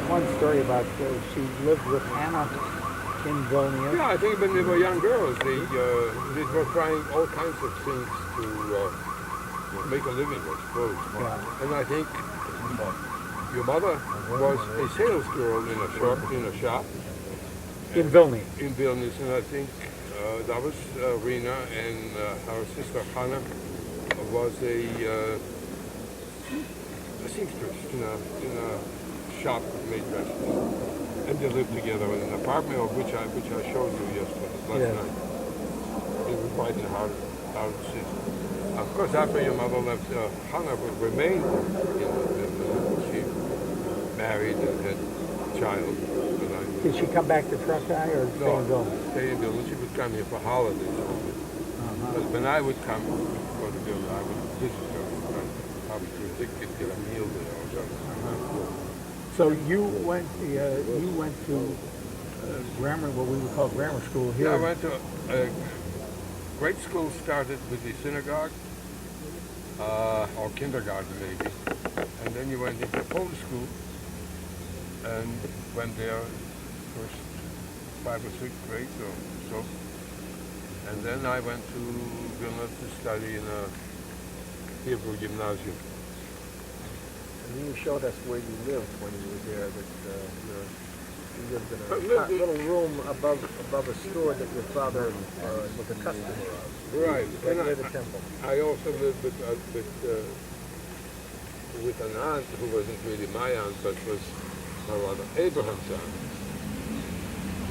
one story about she lived with Anna in Vilnius. Yeah, I think when they were young girls, they were trying all kinds of things to make a living, I suppose. Yeah. And I think your mother was a sales girl in a shop. In Vilnius. In Vilnius, and I think that was Rena, and her sister Hannah was a seamstress in a shop that made dresses. And they lived together in an apartment, of which I showed you last night. It was right in the heart of the city. Of course, after your mother left, Hannah remained in she married and had a child. Did she come back to Trakai or stay in Vilnius? Stay in Vilnius. She would come here for holidays only. But when I would come for the Vilnius, I would visit her. Probably to get a meal there or something. So you went to grammar, what we would call grammar school here. Yeah, I went to grade school. Started with the synagogue or kindergarten maybe, and then you went into Polish school and went there first 5 or 6 grades or so, and then I went to Vilna to study in a Hebrew gymnasium. And you showed us where you lived when you were there. That you lived in a little room above a store that your father was a customer of. Right. Right near the temple. I also lived with an aunt who wasn't really my aunt, but was my brother Abraham's aunt,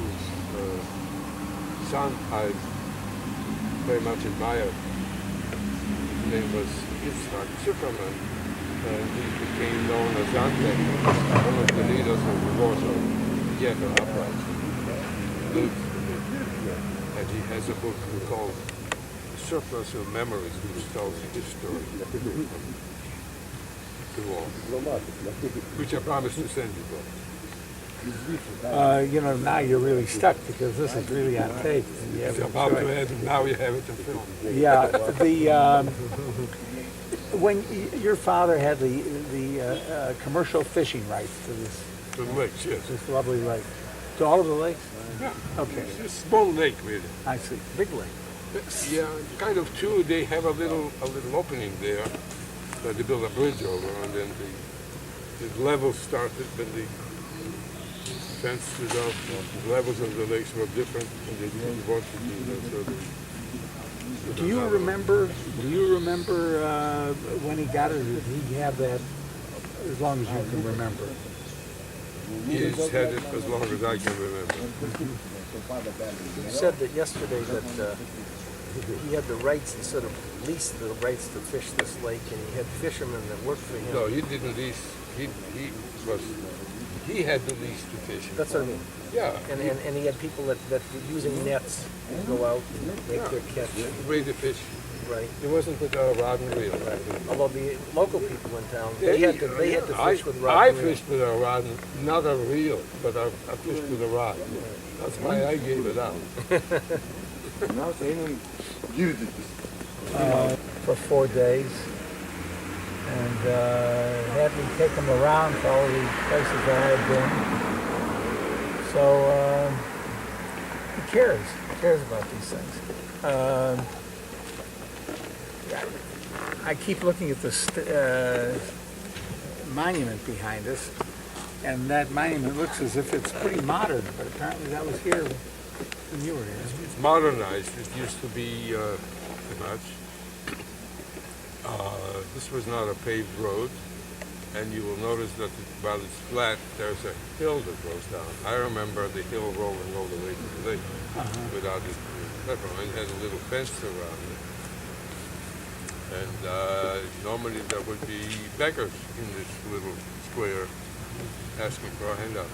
whose son I very much admired. His name was Yitzhak Zuckerman, and he became known as Ante, one of the leaders of the Warsaw Ghetto uprising. And he has a book called Surplus of Memories, which tells his story from the war, which I promised to send you, Bob. You know, now you're really stuck because this is really on tape. And you have no choice. Now we have it to film. Yeah, when your father had the commercial fishing rights to The lakes, yes. this lovely lake, to all of the lakes. Yeah. Okay, It's a small lake, really. I see. Big lake. Yeah, kind of too. They have a little opening there that they build a bridge over, and then the levels started when they fenced it up. The levels of the lakes were different, and they didn't want to do that. So they Do you remember? When he got it? Or did he have that? As long as you can remember. He's had it as long as I can remember. You said that yesterday that he had the rights, he sort of leased the rights to fish this lake, and he had fishermen that worked for him. No, he didn't lease. He had the lease to fish. That's what I mean. Yeah. And he had people that were using nets to go out and make their catch. Raise the fish. Right. It wasn't with a rod and reel. Although the local people in town, they had to fish with rod I and reel. fished with a rod, not a reel, but I fished with a rod. That's why I gave it up. For 4 days, and had me take him around to all the places I had been. So he cares about these things. I keep looking at this monument behind us, and that monument looks as if it's pretty modern, but apparently that was here when you were here. It's modernized. It used to be too much. This was not a paved road, and you will notice that while it's flat, there's a hill that goes down. I remember the hill rolling all the way to the lake without it. It had a little fence around it. And normally there would be beggars in this little square asking for a handout.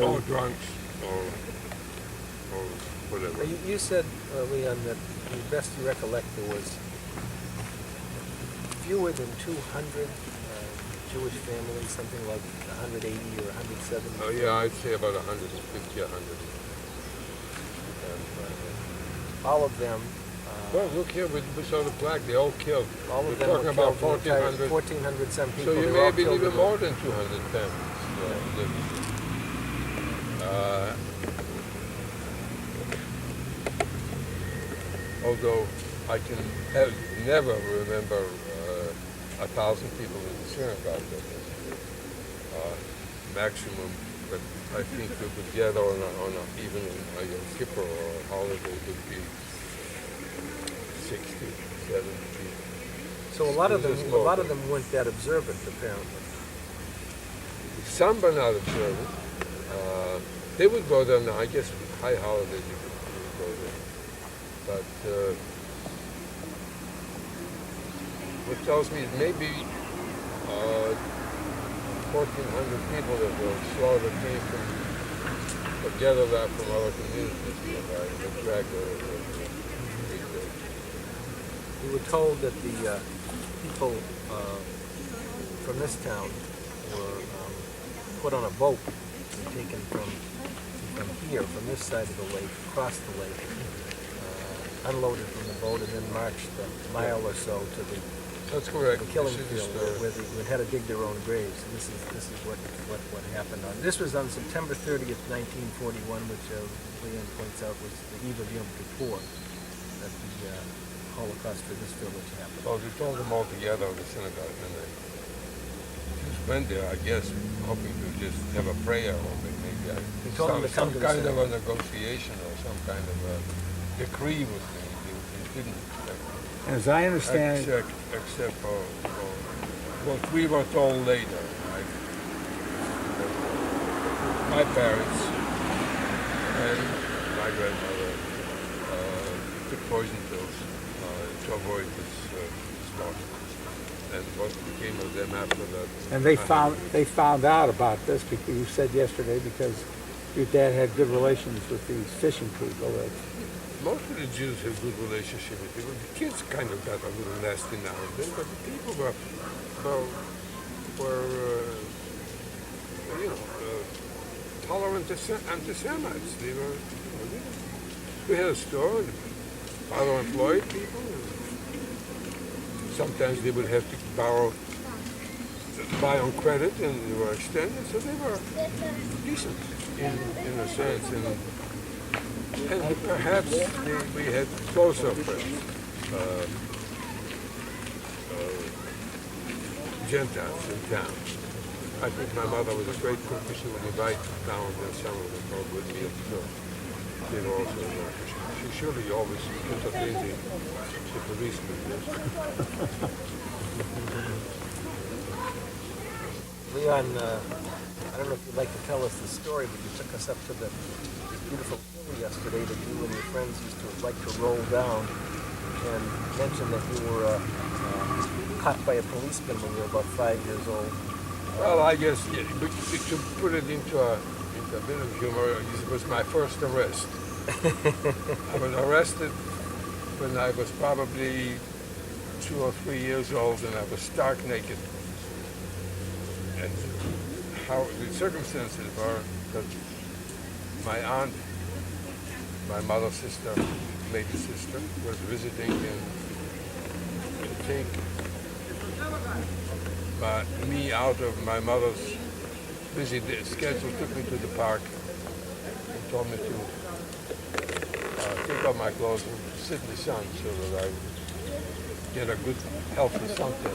Or drunks, or whatever. You said, Leon, that the best you recollect there was fewer than 200 Jewish families, something like 180 or 170. Oh yeah, I'd say about 150, 100. All of them. Well, look here, we saw the plaque, they all killed. All We're of them talking were about killed, 1,400. 1,400 some people. So you they were may all have been killed even in more than 200 families. Although I can never remember 1,000 people in the synagogue. Maximum, but I think we could gather on even a Yom Kippur or a holiday would be 60, 70 people. So a lot of them weren't that observant, apparently. Some were not observant. They would go there now. I guess with high holidays you could go there. But what tells me it may be 1,400 people that were slaughtered came from, or gathered out from other communities nearby and dragged over the We were told that the people from this town were put on a boat and taken from here, from this side of the lake, across the lake, unloaded from the boat, and then marched a mile or so to the That's correct. killing field where they had to dig their own graves. And this is what happened on. This was on September 30th, 1941, which Leon points out was the eve of Yom Kippur that the Holocaust for this village happened. Well, they told them all together in the synagogue, and they just went there, I guess, hoping to just have a prayer or maybe told them to come some to the kind of a synagogue. negotiation or some kind of a decree was made. They didn't expect it. As I understand it, Except for what we were told later. My parents and my grandmother took poison pills to avoid this slaughter. And what became of them after that? and they found out about this because you said yesterday because your dad had good relations with these fishing people. Most of the Jews have good relationship with people. The kids kind of got a little nasty now and then, but the people were tolerant anti-Semites. We had a store, father employed people. Sometimes they would have to buy on credit, and they were extended, so they were decent in a sense. And perhaps we had closer friends, Gentiles in town. I think my mother was a great cook. She would invite down some of them over with me. They were also she surely always entertained the policemen. Leon, I don't know if you'd like to tell us the story, but you took us up to this beautiful hill yesterday that you and your friends used to like to roll down, and mentioned that you were caught by a policeman when you were about 5 years old. Well, I guess to put it into a bit of humor, it was my first arrest. I was arrested when I was probably 2 or 3 years old, and I was stark naked. And how the circumstances were that my aunt, my mother's sister, maybe sister, was visiting, and to take me out of my mother's busy schedule, took me to the park and told me to take off my clothes and sit in the sun so that I would get a good, healthy suntan.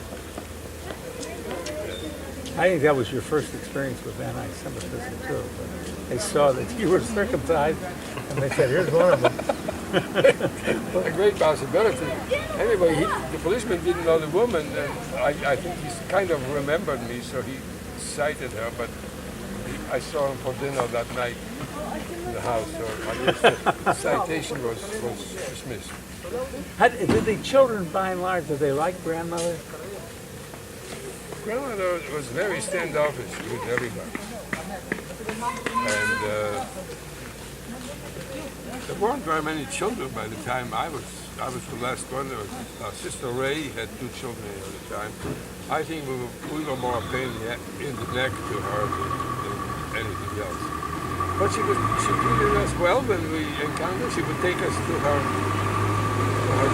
I think that was your first experience with anti-Semitism too. But they saw that you were circumcised, and they said, "Here's one of them." A great possibility. Anyway, the policeman didn't know the woman, and I think he kind of remembered me, so he cited her. But I saw him for dinner that night in the house, so I guess the citation was dismissed. Did the children, by and large, did they like grandmother? Grandmother was very standoffish with everybody. And there weren't very many children by the time I was the last one. There was Sister Ray had 2 children at the time. I think we were more a pain in the neck to her than anything else. But she treated us well when we encountered. She would take us to her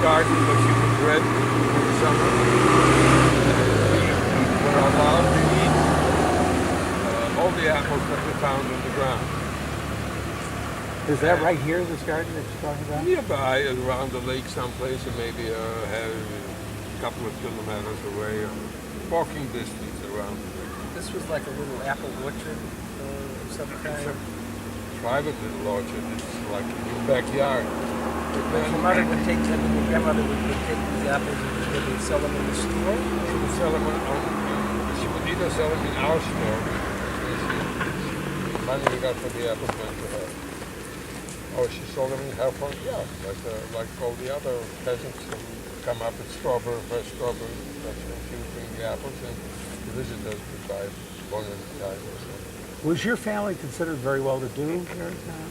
garden where she would bread in the summer. We were allowed to eat all the apples that we found on the ground. Is that right here, this garden that you're talking about? Nearby, around the lake someplace, or maybe a couple of kilometers away, walking distance around the lake. This was like a little apple orchard of some kind. It's a private little orchard. It's like in your backyard. Your mother would take them, and your grandmother would take these apples and they would sell them in the store. She would sell them she would either sell them in our store, the money we got for the apples went to her. Or she sold them in her front yard, like all the other peasants who come up with fresh strawberries. That's when she would bring the apples, and the visitors would buy one at a time or so. Was your family considered very well-to-do here in town?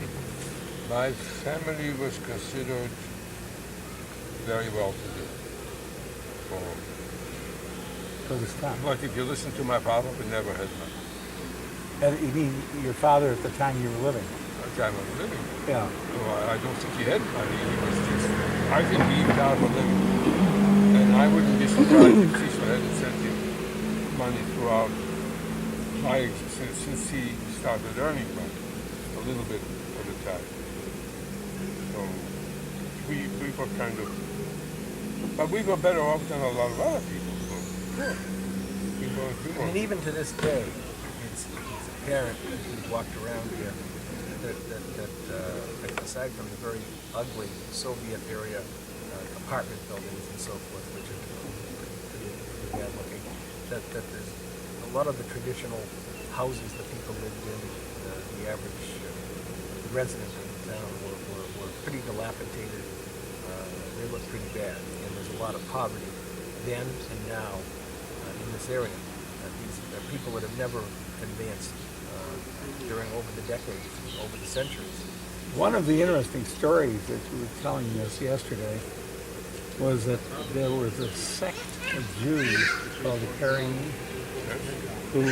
My family was considered very well-to-do. For this time? But if you listen to my father, we never had money. And you mean your father at the time you were living? At the time I was living. Yeah. Well, I don't think he had money. He was just, I think he eked out a living. And I wouldn't be surprised if Cecil hadn't sent him money throughout my existence since he started earning money a little bit at a time. So we were kind of, but we were better off than a lot of other people. So we were. And even to this day, it's apparent as we've walked around here that aside from the very ugly Soviet area apartment buildings and so forth, which are pretty bad looking, that there's a lot of the traditional houses that people lived in, the average resident of the town were pretty dilapidated. They look pretty bad, and there's a lot of poverty then and now in this area. These are people that have never advanced during over the decades, over the centuries. One of the interesting stories that you were telling us yesterday was that there was a sect of Jews called the Karaim who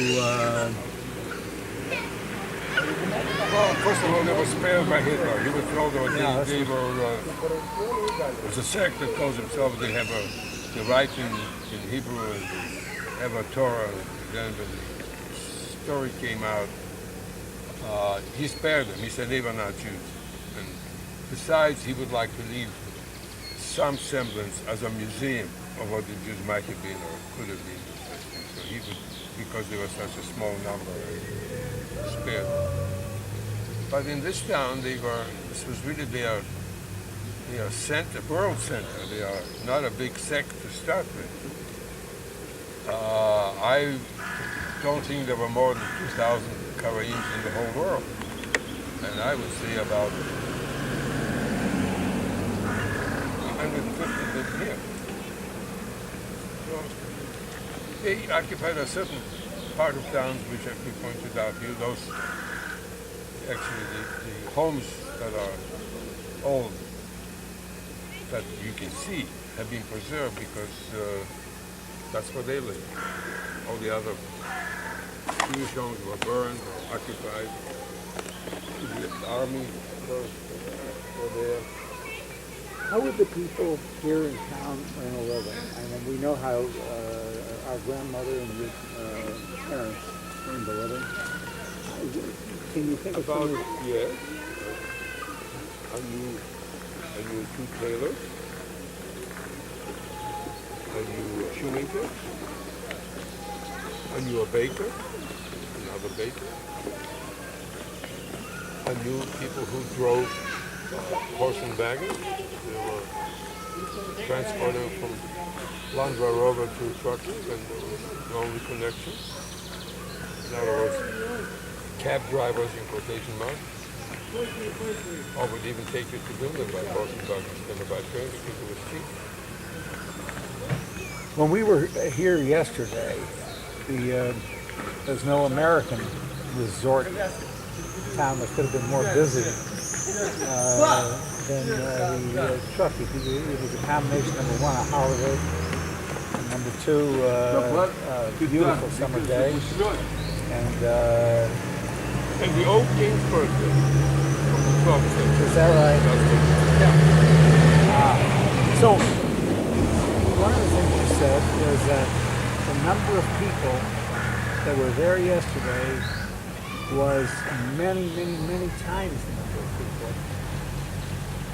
Well, first of all, they were spared by Hitler. He was told that they were. There's a sect that calls themselves, they have the right in Hebrew, have a Torah. Then when the story came out, he spared them. He said they were not Jews. And besides, he would like to leave some semblance as a museum of what the Jews might have been or could have been. So he would, because they were such a small number, spared them. But in this town, this was really their center, world center. They are not a big sect to start with. I don't think there were more than 2,000 Karayims in the whole world. And I would say about 150 lived here. So they occupied a certain part of towns which have been pointed out here. Those, actually, the homes that are old, that you can see, have been preserved because that's where they live. All the other Jewish homes were burned or occupied. The army were there. How would the people here in town earn a living? I mean, we know how our grandmother and your parents earned a living. Can you think of About, some? yes. I knew two tailors. I knew a shoemaker. I knew a baker, another baker. I knew people who drove horse and wagon. They were transporting from Land Rover to Trakai, and there was the only connection. In other words, cab drivers in quotation marks. Or would even take you to Vilnius by horse and wagon instead of by train because it was cheap. When we were here yesterday, there's no American resort town that could have been more busy than the Trakai. It was a combination, number one, a holiday, and number two, beautiful summer day, And the old king's birthday. is that right? So, one of the things you said was that the number of people that were there yesterday was many, many, many times the number of people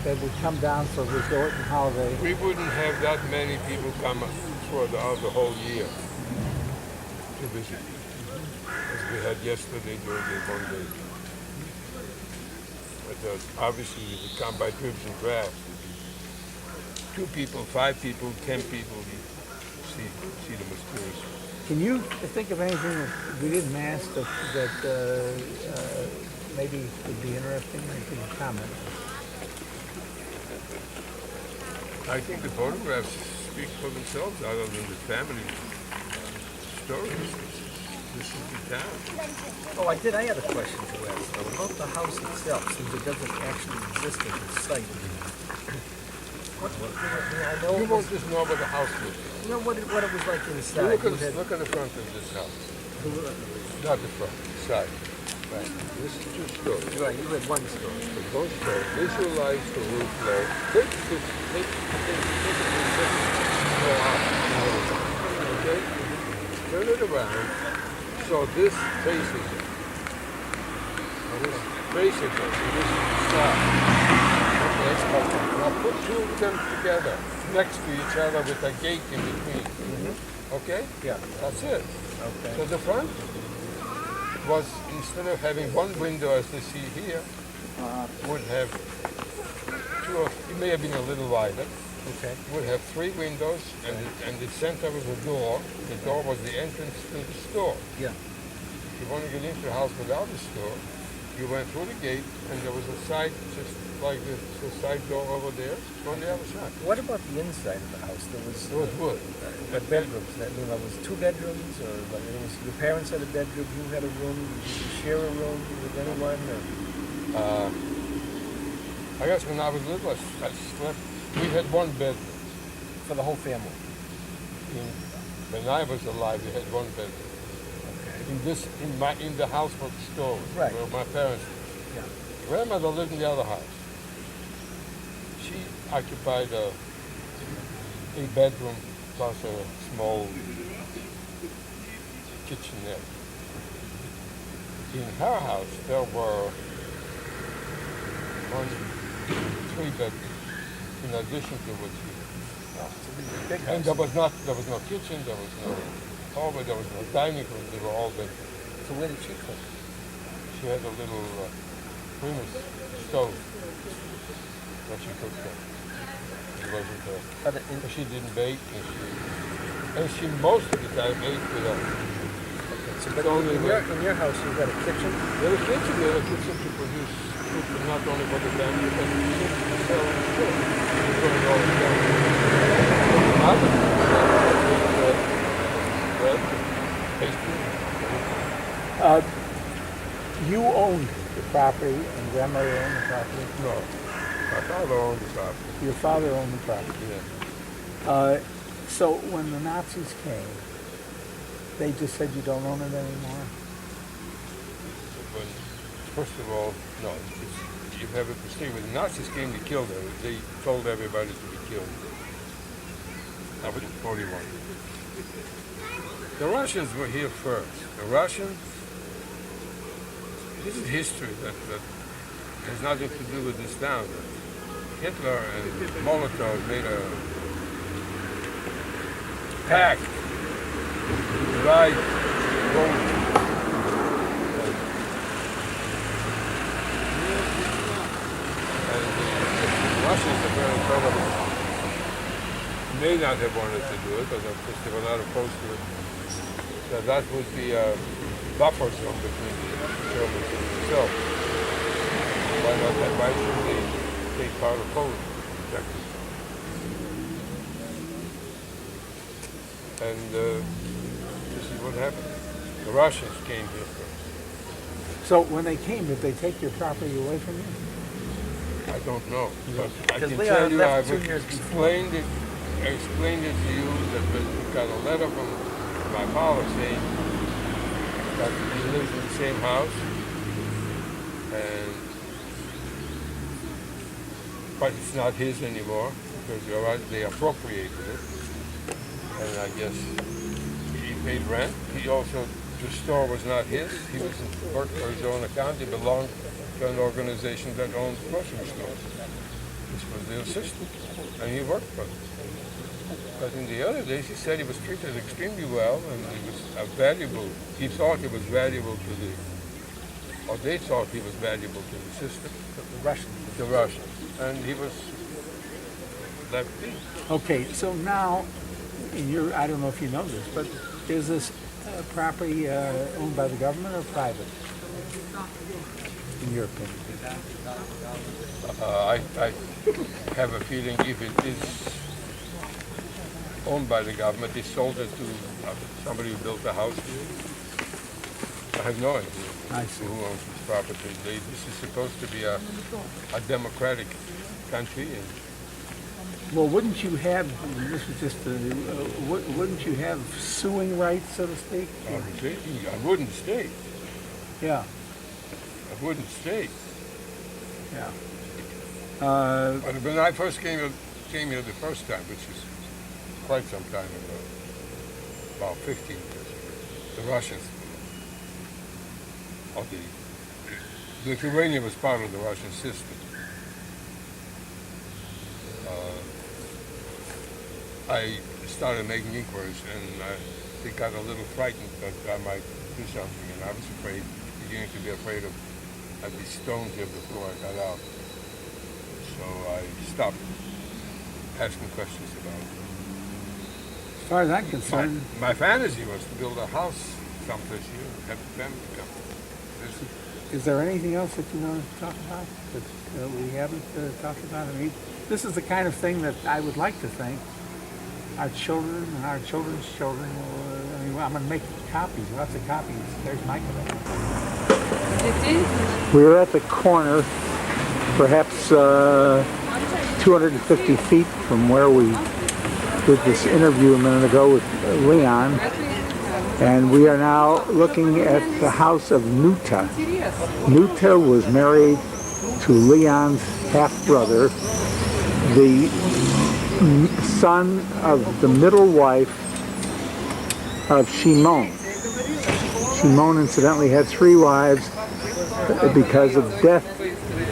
that would come down for resort and holiday. We wouldn't have that many people come throughout the whole year to visit, as we had yesterday during the one day. But obviously you would come by dribs and drabs. 2 people, 5 people, 10 people, you see them as tourists. Can you think of anything that we didn't ask that maybe would be interesting? You can comment. I think the photographs speak for themselves other than the family stories. This is the town. Oh, I had a question to ask though, about the house itself, since it doesn't actually exist as a site. I know You it won't was, just know about the house look. you know what it was like inside. Look at the front of this house. Not the front, the side. Right. This is 2 stories. Right, you had one story. The both stories. Visualize the roof level. Take it okay? Turn it around. So this faces it. This faces it. This is the side. Okay. Now put 2 of them together, next to each other with a gate in between. Okay? Yeah. That's it. Okay. So the front was, instead of having 1 window as they see here, would have 2 or, it may have been a little wider. Okay. Would have 3 windows, and the center was a door. The door was the entrance to the store. Yeah. If you want to get into the house without the store, you went through the gate, and there was a side, just like this, a side door over there on the other side. What about the inside of the house? There was wood. bedrooms. That was 2 bedrooms, or like it was your parents had a bedroom, you had a room. Did you share a room with anyone? Or? I guess when I was little, I slept. We had 1 bedroom. For the whole family. When I was alive, we had 1 bedroom. Okay. in the house for the store, Right. where my parents. Yeah. Grandmother lived in the other house. She occupied a bedroom plus a small kitchenette. In her house, there were 3 bedrooms, in addition to what she had. Big And house. there was no kitchen, there was no hallway, there was no dining room, they were all bedrooms. So where did she cook? She had a little Primus stove that she cooked on. It wasn't But she didn't bake, and she most of the time ate with a but in your house, you got a kitchen. There was kitchen to produce food, but not only for the family, but to sell food. We put it all together. Bread, pastry. You owned the property and grandmother owned the property? No, my father owned the property. Your father owned the property. Yeah. So when the Nazis came, they just said you don't own it anymore? When, first of all, no, you have a mistake. When the Nazis came to kill them, they told everybody to be killed. That was in 41. The Russians were here first. The Russians, this is history that has nothing to do with this town. Hitler and Molotov made a pact to divide Poland. And the Russians are very probably may not have wanted to do it, but of course they were not opposed to it. So that would be a buffer zone between the Germans and themselves. Why should they take part of Poland? Exactly. And this is what happened. The Russians came here first. So when they came, did they take your property away from you? I don't know, but I Because can Leon tell you left I've 2 years explained it. I explained it to you that we got a letter from my father saying that he lives in the same house, but it's not his anymore because they appropriated it, and I guess he paid rent. He also, the store was not his. He worked for his own account. He belonged to an organization that owned grocery stores. This was the assistant, and he worked for them. But in the other days, he said he was treated extremely well, and he was valuable. He thought he was valuable to or they thought he was valuable to the system. The Russians. The Russians. And he was left be. Okay, so now, I don't know if you know this, but is this property owned by the government or private, in your opinion? I have a feeling if it is owned by the government, they sold it to somebody who built a house here. I have no idea I see. who owns this property. This is supposed to be a democratic country, and Well, wouldn't you have, this is just, wouldn't you have suing rights, so to speak? I wouldn't stay. Yeah, I wouldn't stay. yeah. But when I first came here the first time, which is quite some time ago, about 15 years ago, the Russians, Lithuania was part of the Russian system. I started making inquiries, and they got a little frightened that I might do something, and I was beginning to be afraid of I'd be stoned here before I got out. So I stopped asking questions about it. As far as I'm concerned, My fantasy was to build a house someplace here and have the family come. is there anything else that you want to talk about that we haven't talked about? I mean, this is the kind of thing that I would like to think our children and our children's children will, I'm going to make copies, lots of copies. There's my collection. We're at the corner, perhaps 250 feet from where we did this interview a minute ago with Leon. And we are now looking at the house of Nuta. Nuta was married to Leon's half-brother, the son of the middle wife of Shimon. Shimon incidentally had 3 wives because of death.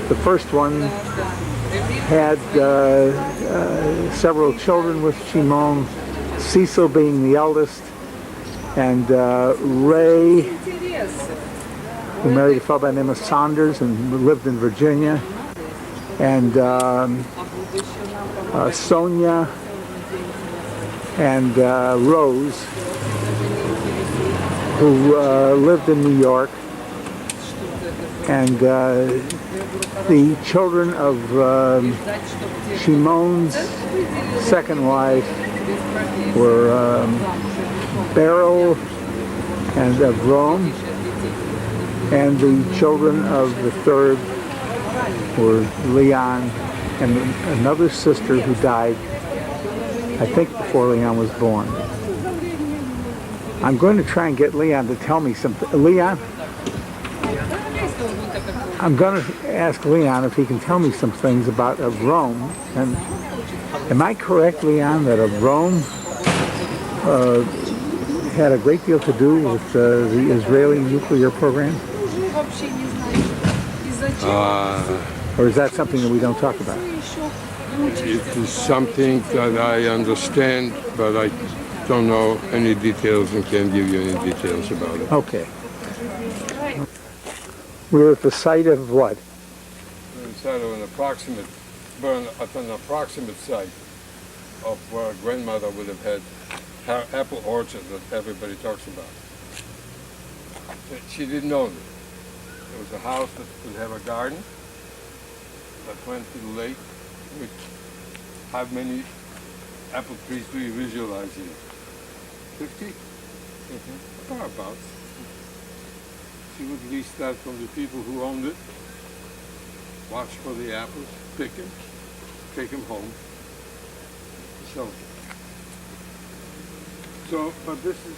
The first one had several children with Shimon, Cecil being the eldest, and Ray, who married a fellow by the name of Saunders and lived in Virginia, and Sonia and Rose, who lived in New York, and the children of Shimon's second wife were Beryl and of Rome, and the children of the third were Leon and another sister who died, I think, before Leon was born. I'm going to try and get Leon to tell me something. Leon? I'm going to ask Leon if he can tell me some things about Rome. And am I correct, Leon, that Rome had a great deal to do with the Israeli nuclear program? Or is that something that we don't talk about? It is something that I understand, but I don't know any details and can't give you any details about it. Okay. We're at the site of what? We're inside of an approximate site of where a grandmother would have had her apple orchard that everybody talks about. She didn't own it. It was a house that would have a garden that went to the lake. Which, how many apple trees do you visualize here? 50? About. She would lease that from the people who owned it, watch for the apples, pick them, take them home, sell them. So, but this is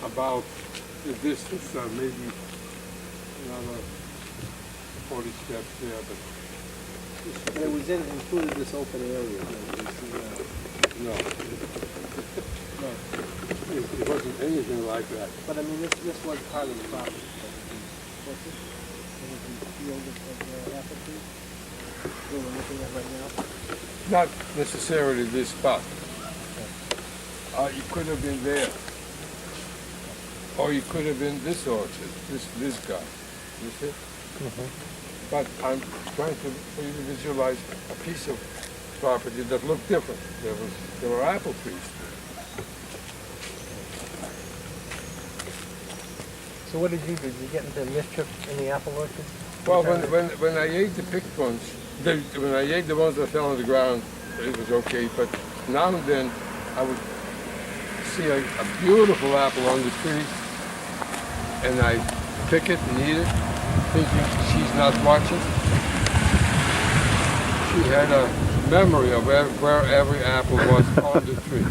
about the distance, maybe another 40 steps there, but And it was included this open area. no. It wasn't anything like that. But I mean, this was part of the property. Was it? It was the field of apple trees that we're looking at right now? Not necessarily this spot. You could have been there. Or you could have been this orchard, this guy. You see? But I'm trying to for you to visualize a piece of property that looked different. There were apple trees. So what did you do? Did you get into mischief in the apple orchard? Well, when I ate the picked ones, when I ate the ones that fell on the ground, it was okay. But now and then, I would see a beautiful apple on the tree, and I pick it and eat it, thinking she's not watching. She had a memory of where every apple was on the tree,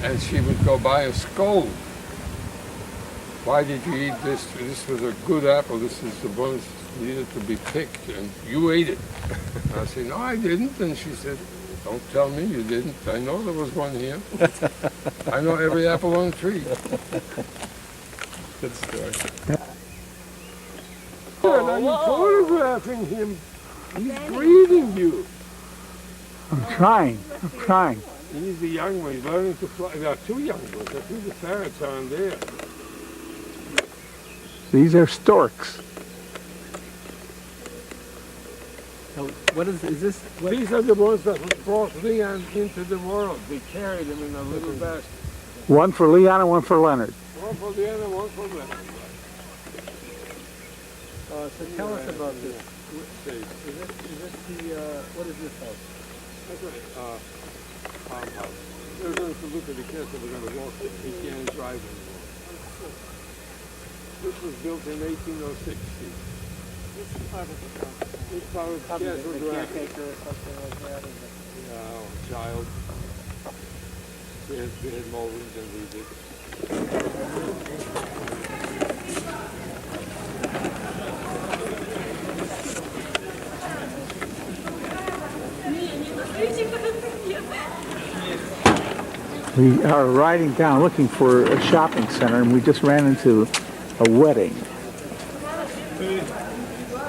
and she would go by and scold. Why did you eat this? This was a good apple. This is the one that needed to be picked, and you ate it. And I said, no, I didn't. And she said, don't tell me you didn't. I know there was one here. I know every apple on the tree. Good story. Good, are you photographing him? He's breathing you. I'm trying. He's the young one. He's learning to fly. There are 2 young ones. I think the ferrets are in there. These are storks. So what is this? What? These are the ones that brought Leon into the world. They carried him in a little basket. One for Leon and one for Leonard. One for Leon and one for Leonard. So tell us about this. Say, Is this the, what is this house? that's a farmhouse. We're going to look at the kids that we're going to walk with. He can't drive anymore. This was built in 1806. This is part of the house. This part of Probably Castle the Drive. caretaker or something like that. Child. They had moldings and we did. We are riding down looking for a shopping center, and we just ran into a wedding.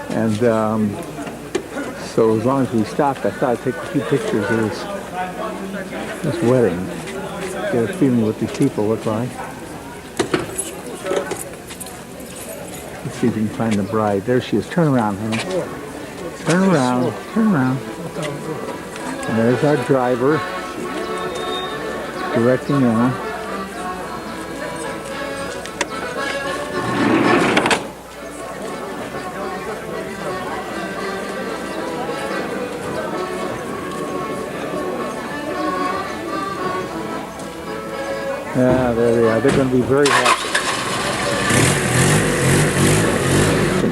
And so as long as we stopped, I thought I'd take a few pictures of this wedding. Get a feeling what these people look like. Let's see if we can find the bride. There she is. Turn around, honey. Turn around. Turn around. And there's our driver directing Anna. Yeah, there they are. They're going to be very happy.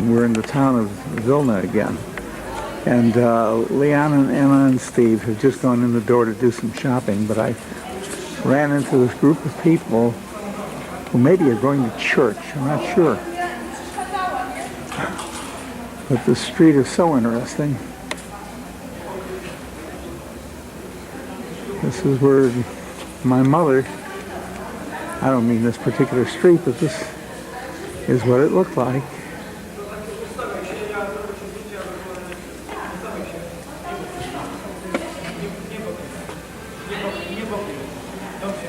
We're in the town of Vilna again. And Leon and Anna and Steve have just gone in the door to do some shopping, but I ran into this group of people who maybe are going to church. I'm not sure. But the street is so interesting. This is where my mother, I don't mean this particular street, but this is what it looked like.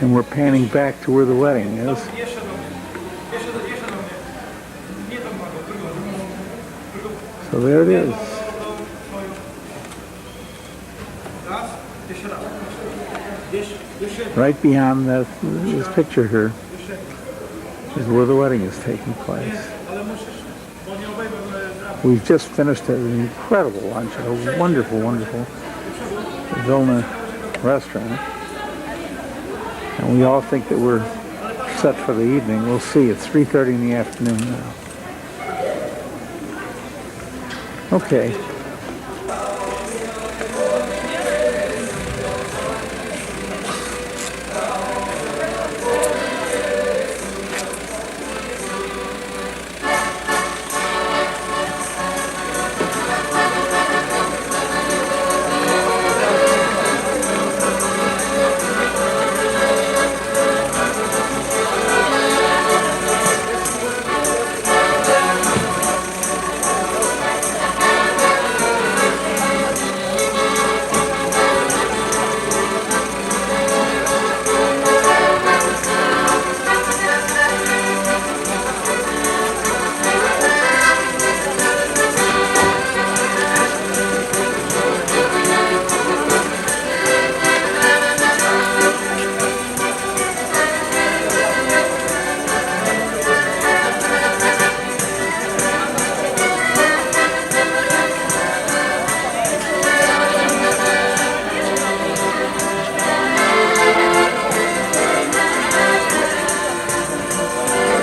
And we're panning back to where the wedding is. So there it is. Right beyond this picture here is where the wedding is taking place. We've just finished an incredible lunch at a wonderful, wonderful Vilna restaurant. And we all think that we're set for the evening. We'll see. It's 3:30 in the afternoon now. Okay.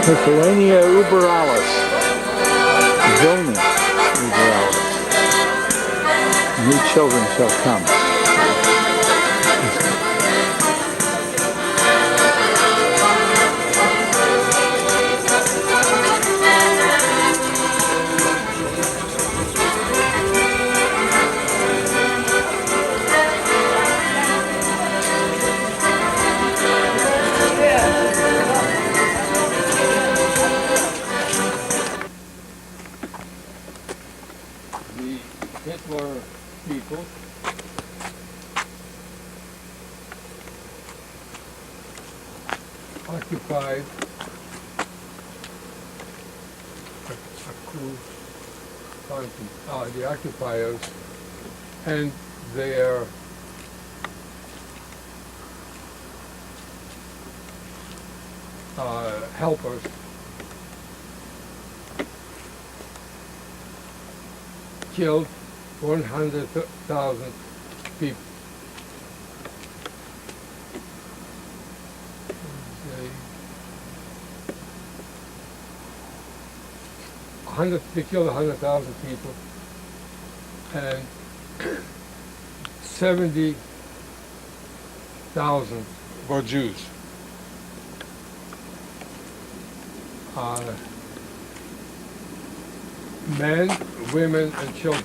Lithuania uberalis. Vilnius uberalis. New children shall come. Hitler people occupied the occupiers and their helpers killed 100,000 people. They killed 100,000 people, and 70,000 were Jews. men, women, and children.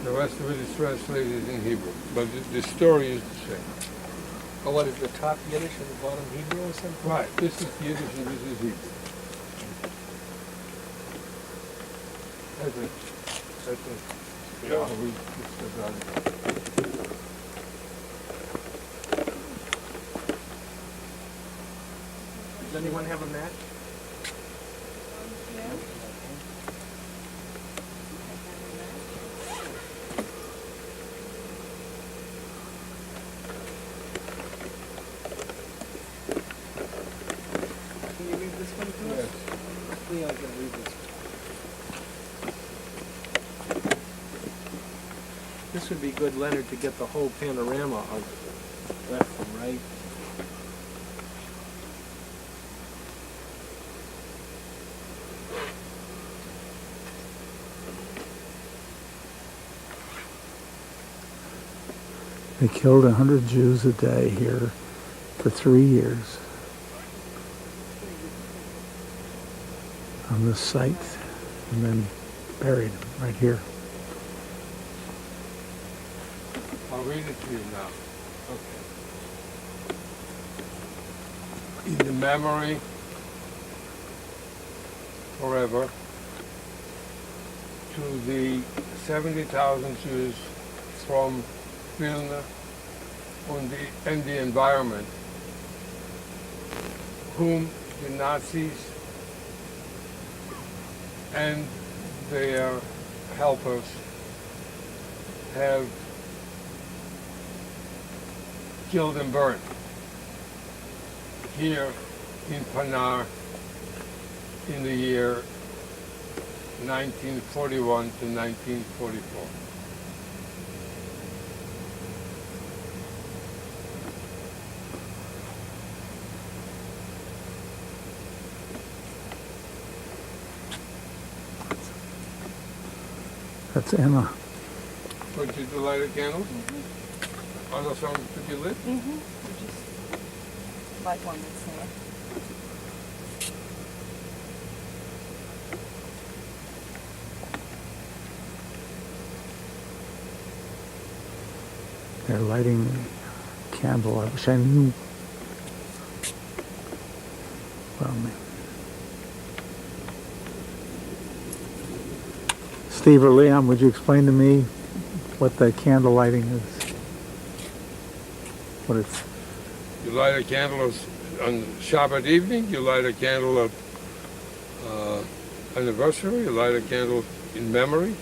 The rest of it is translated in Hebrew, but the story is the same. Oh, what is the top Yiddish and the bottom Hebrew or something? Right, this is Yiddish and this is Hebrew. That's it. That's it. Yeah, we just got it. Does anyone have a map? Can you read this one to us? Leon can read this. This would be good, Leonard, to get the whole panorama of left from right. They killed 100 Jews a day here for 3 years on this site, and then buried them right here. I'll read it to you now. Okay. In the memory forever to the 70,000 Jews from Vilna and the environment, whom the Nazis and their helpers have killed and burned here in Panar in the year 1941 to 1944. That's Emma. Would you light a candle? Are those some to be lit? Just light one that's there. They're lighting a candle. I wish I knew. Well, Steve or Leon, would you explain to me what the candle lighting is? What it's... You light a candle on Shabbat evening, you light a candle of anniversary, you light a candle in memory.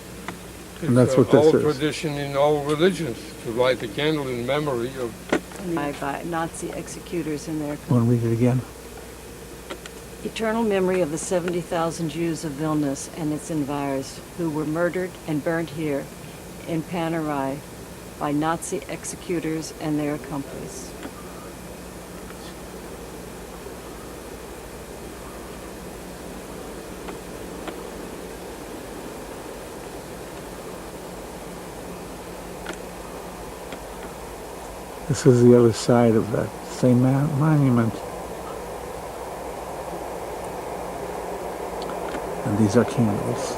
And that's what this It's an is. old tradition in all religions to light the candle in memory of... By Nazi executors in their Want to read it again? eternal memory of the 70,000 Jews of Vilnius and its environs who were murdered and burned here in Panerai by Nazi executors and their accomplices. This is the other side of that same monument. And these are candles.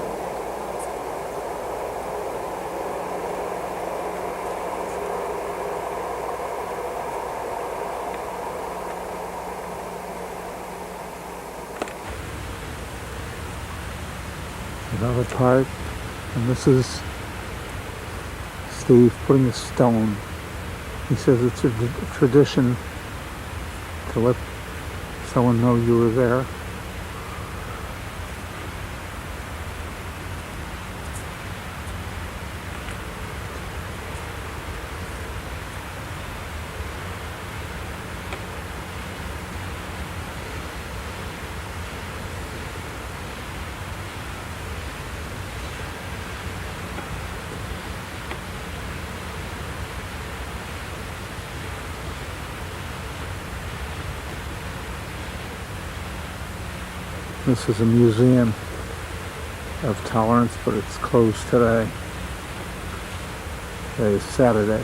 Another part, and this is Steve putting a stone. He says it's a tradition to let someone know you were there. This is a museum of tolerance, but it's closed today. Today is Saturday.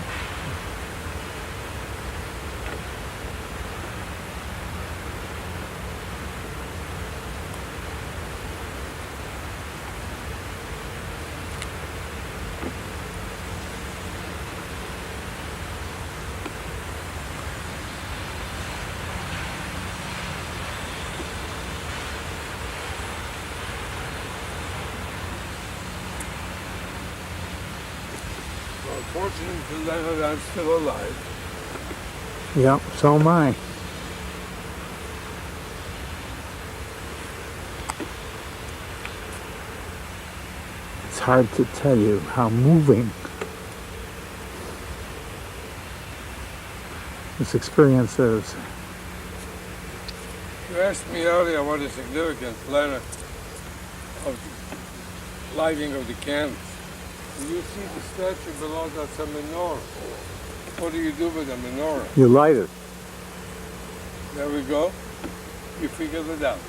Fortunately, Leonard, I'm still alive. Yeah, so am I. It's hard to tell you how moving this experience is. You asked me earlier what is significance, Leonard, of the lighting of the candles. You see the statue below, that's a menorah. What do you do with a menorah? You light it. There we go. You figured it out.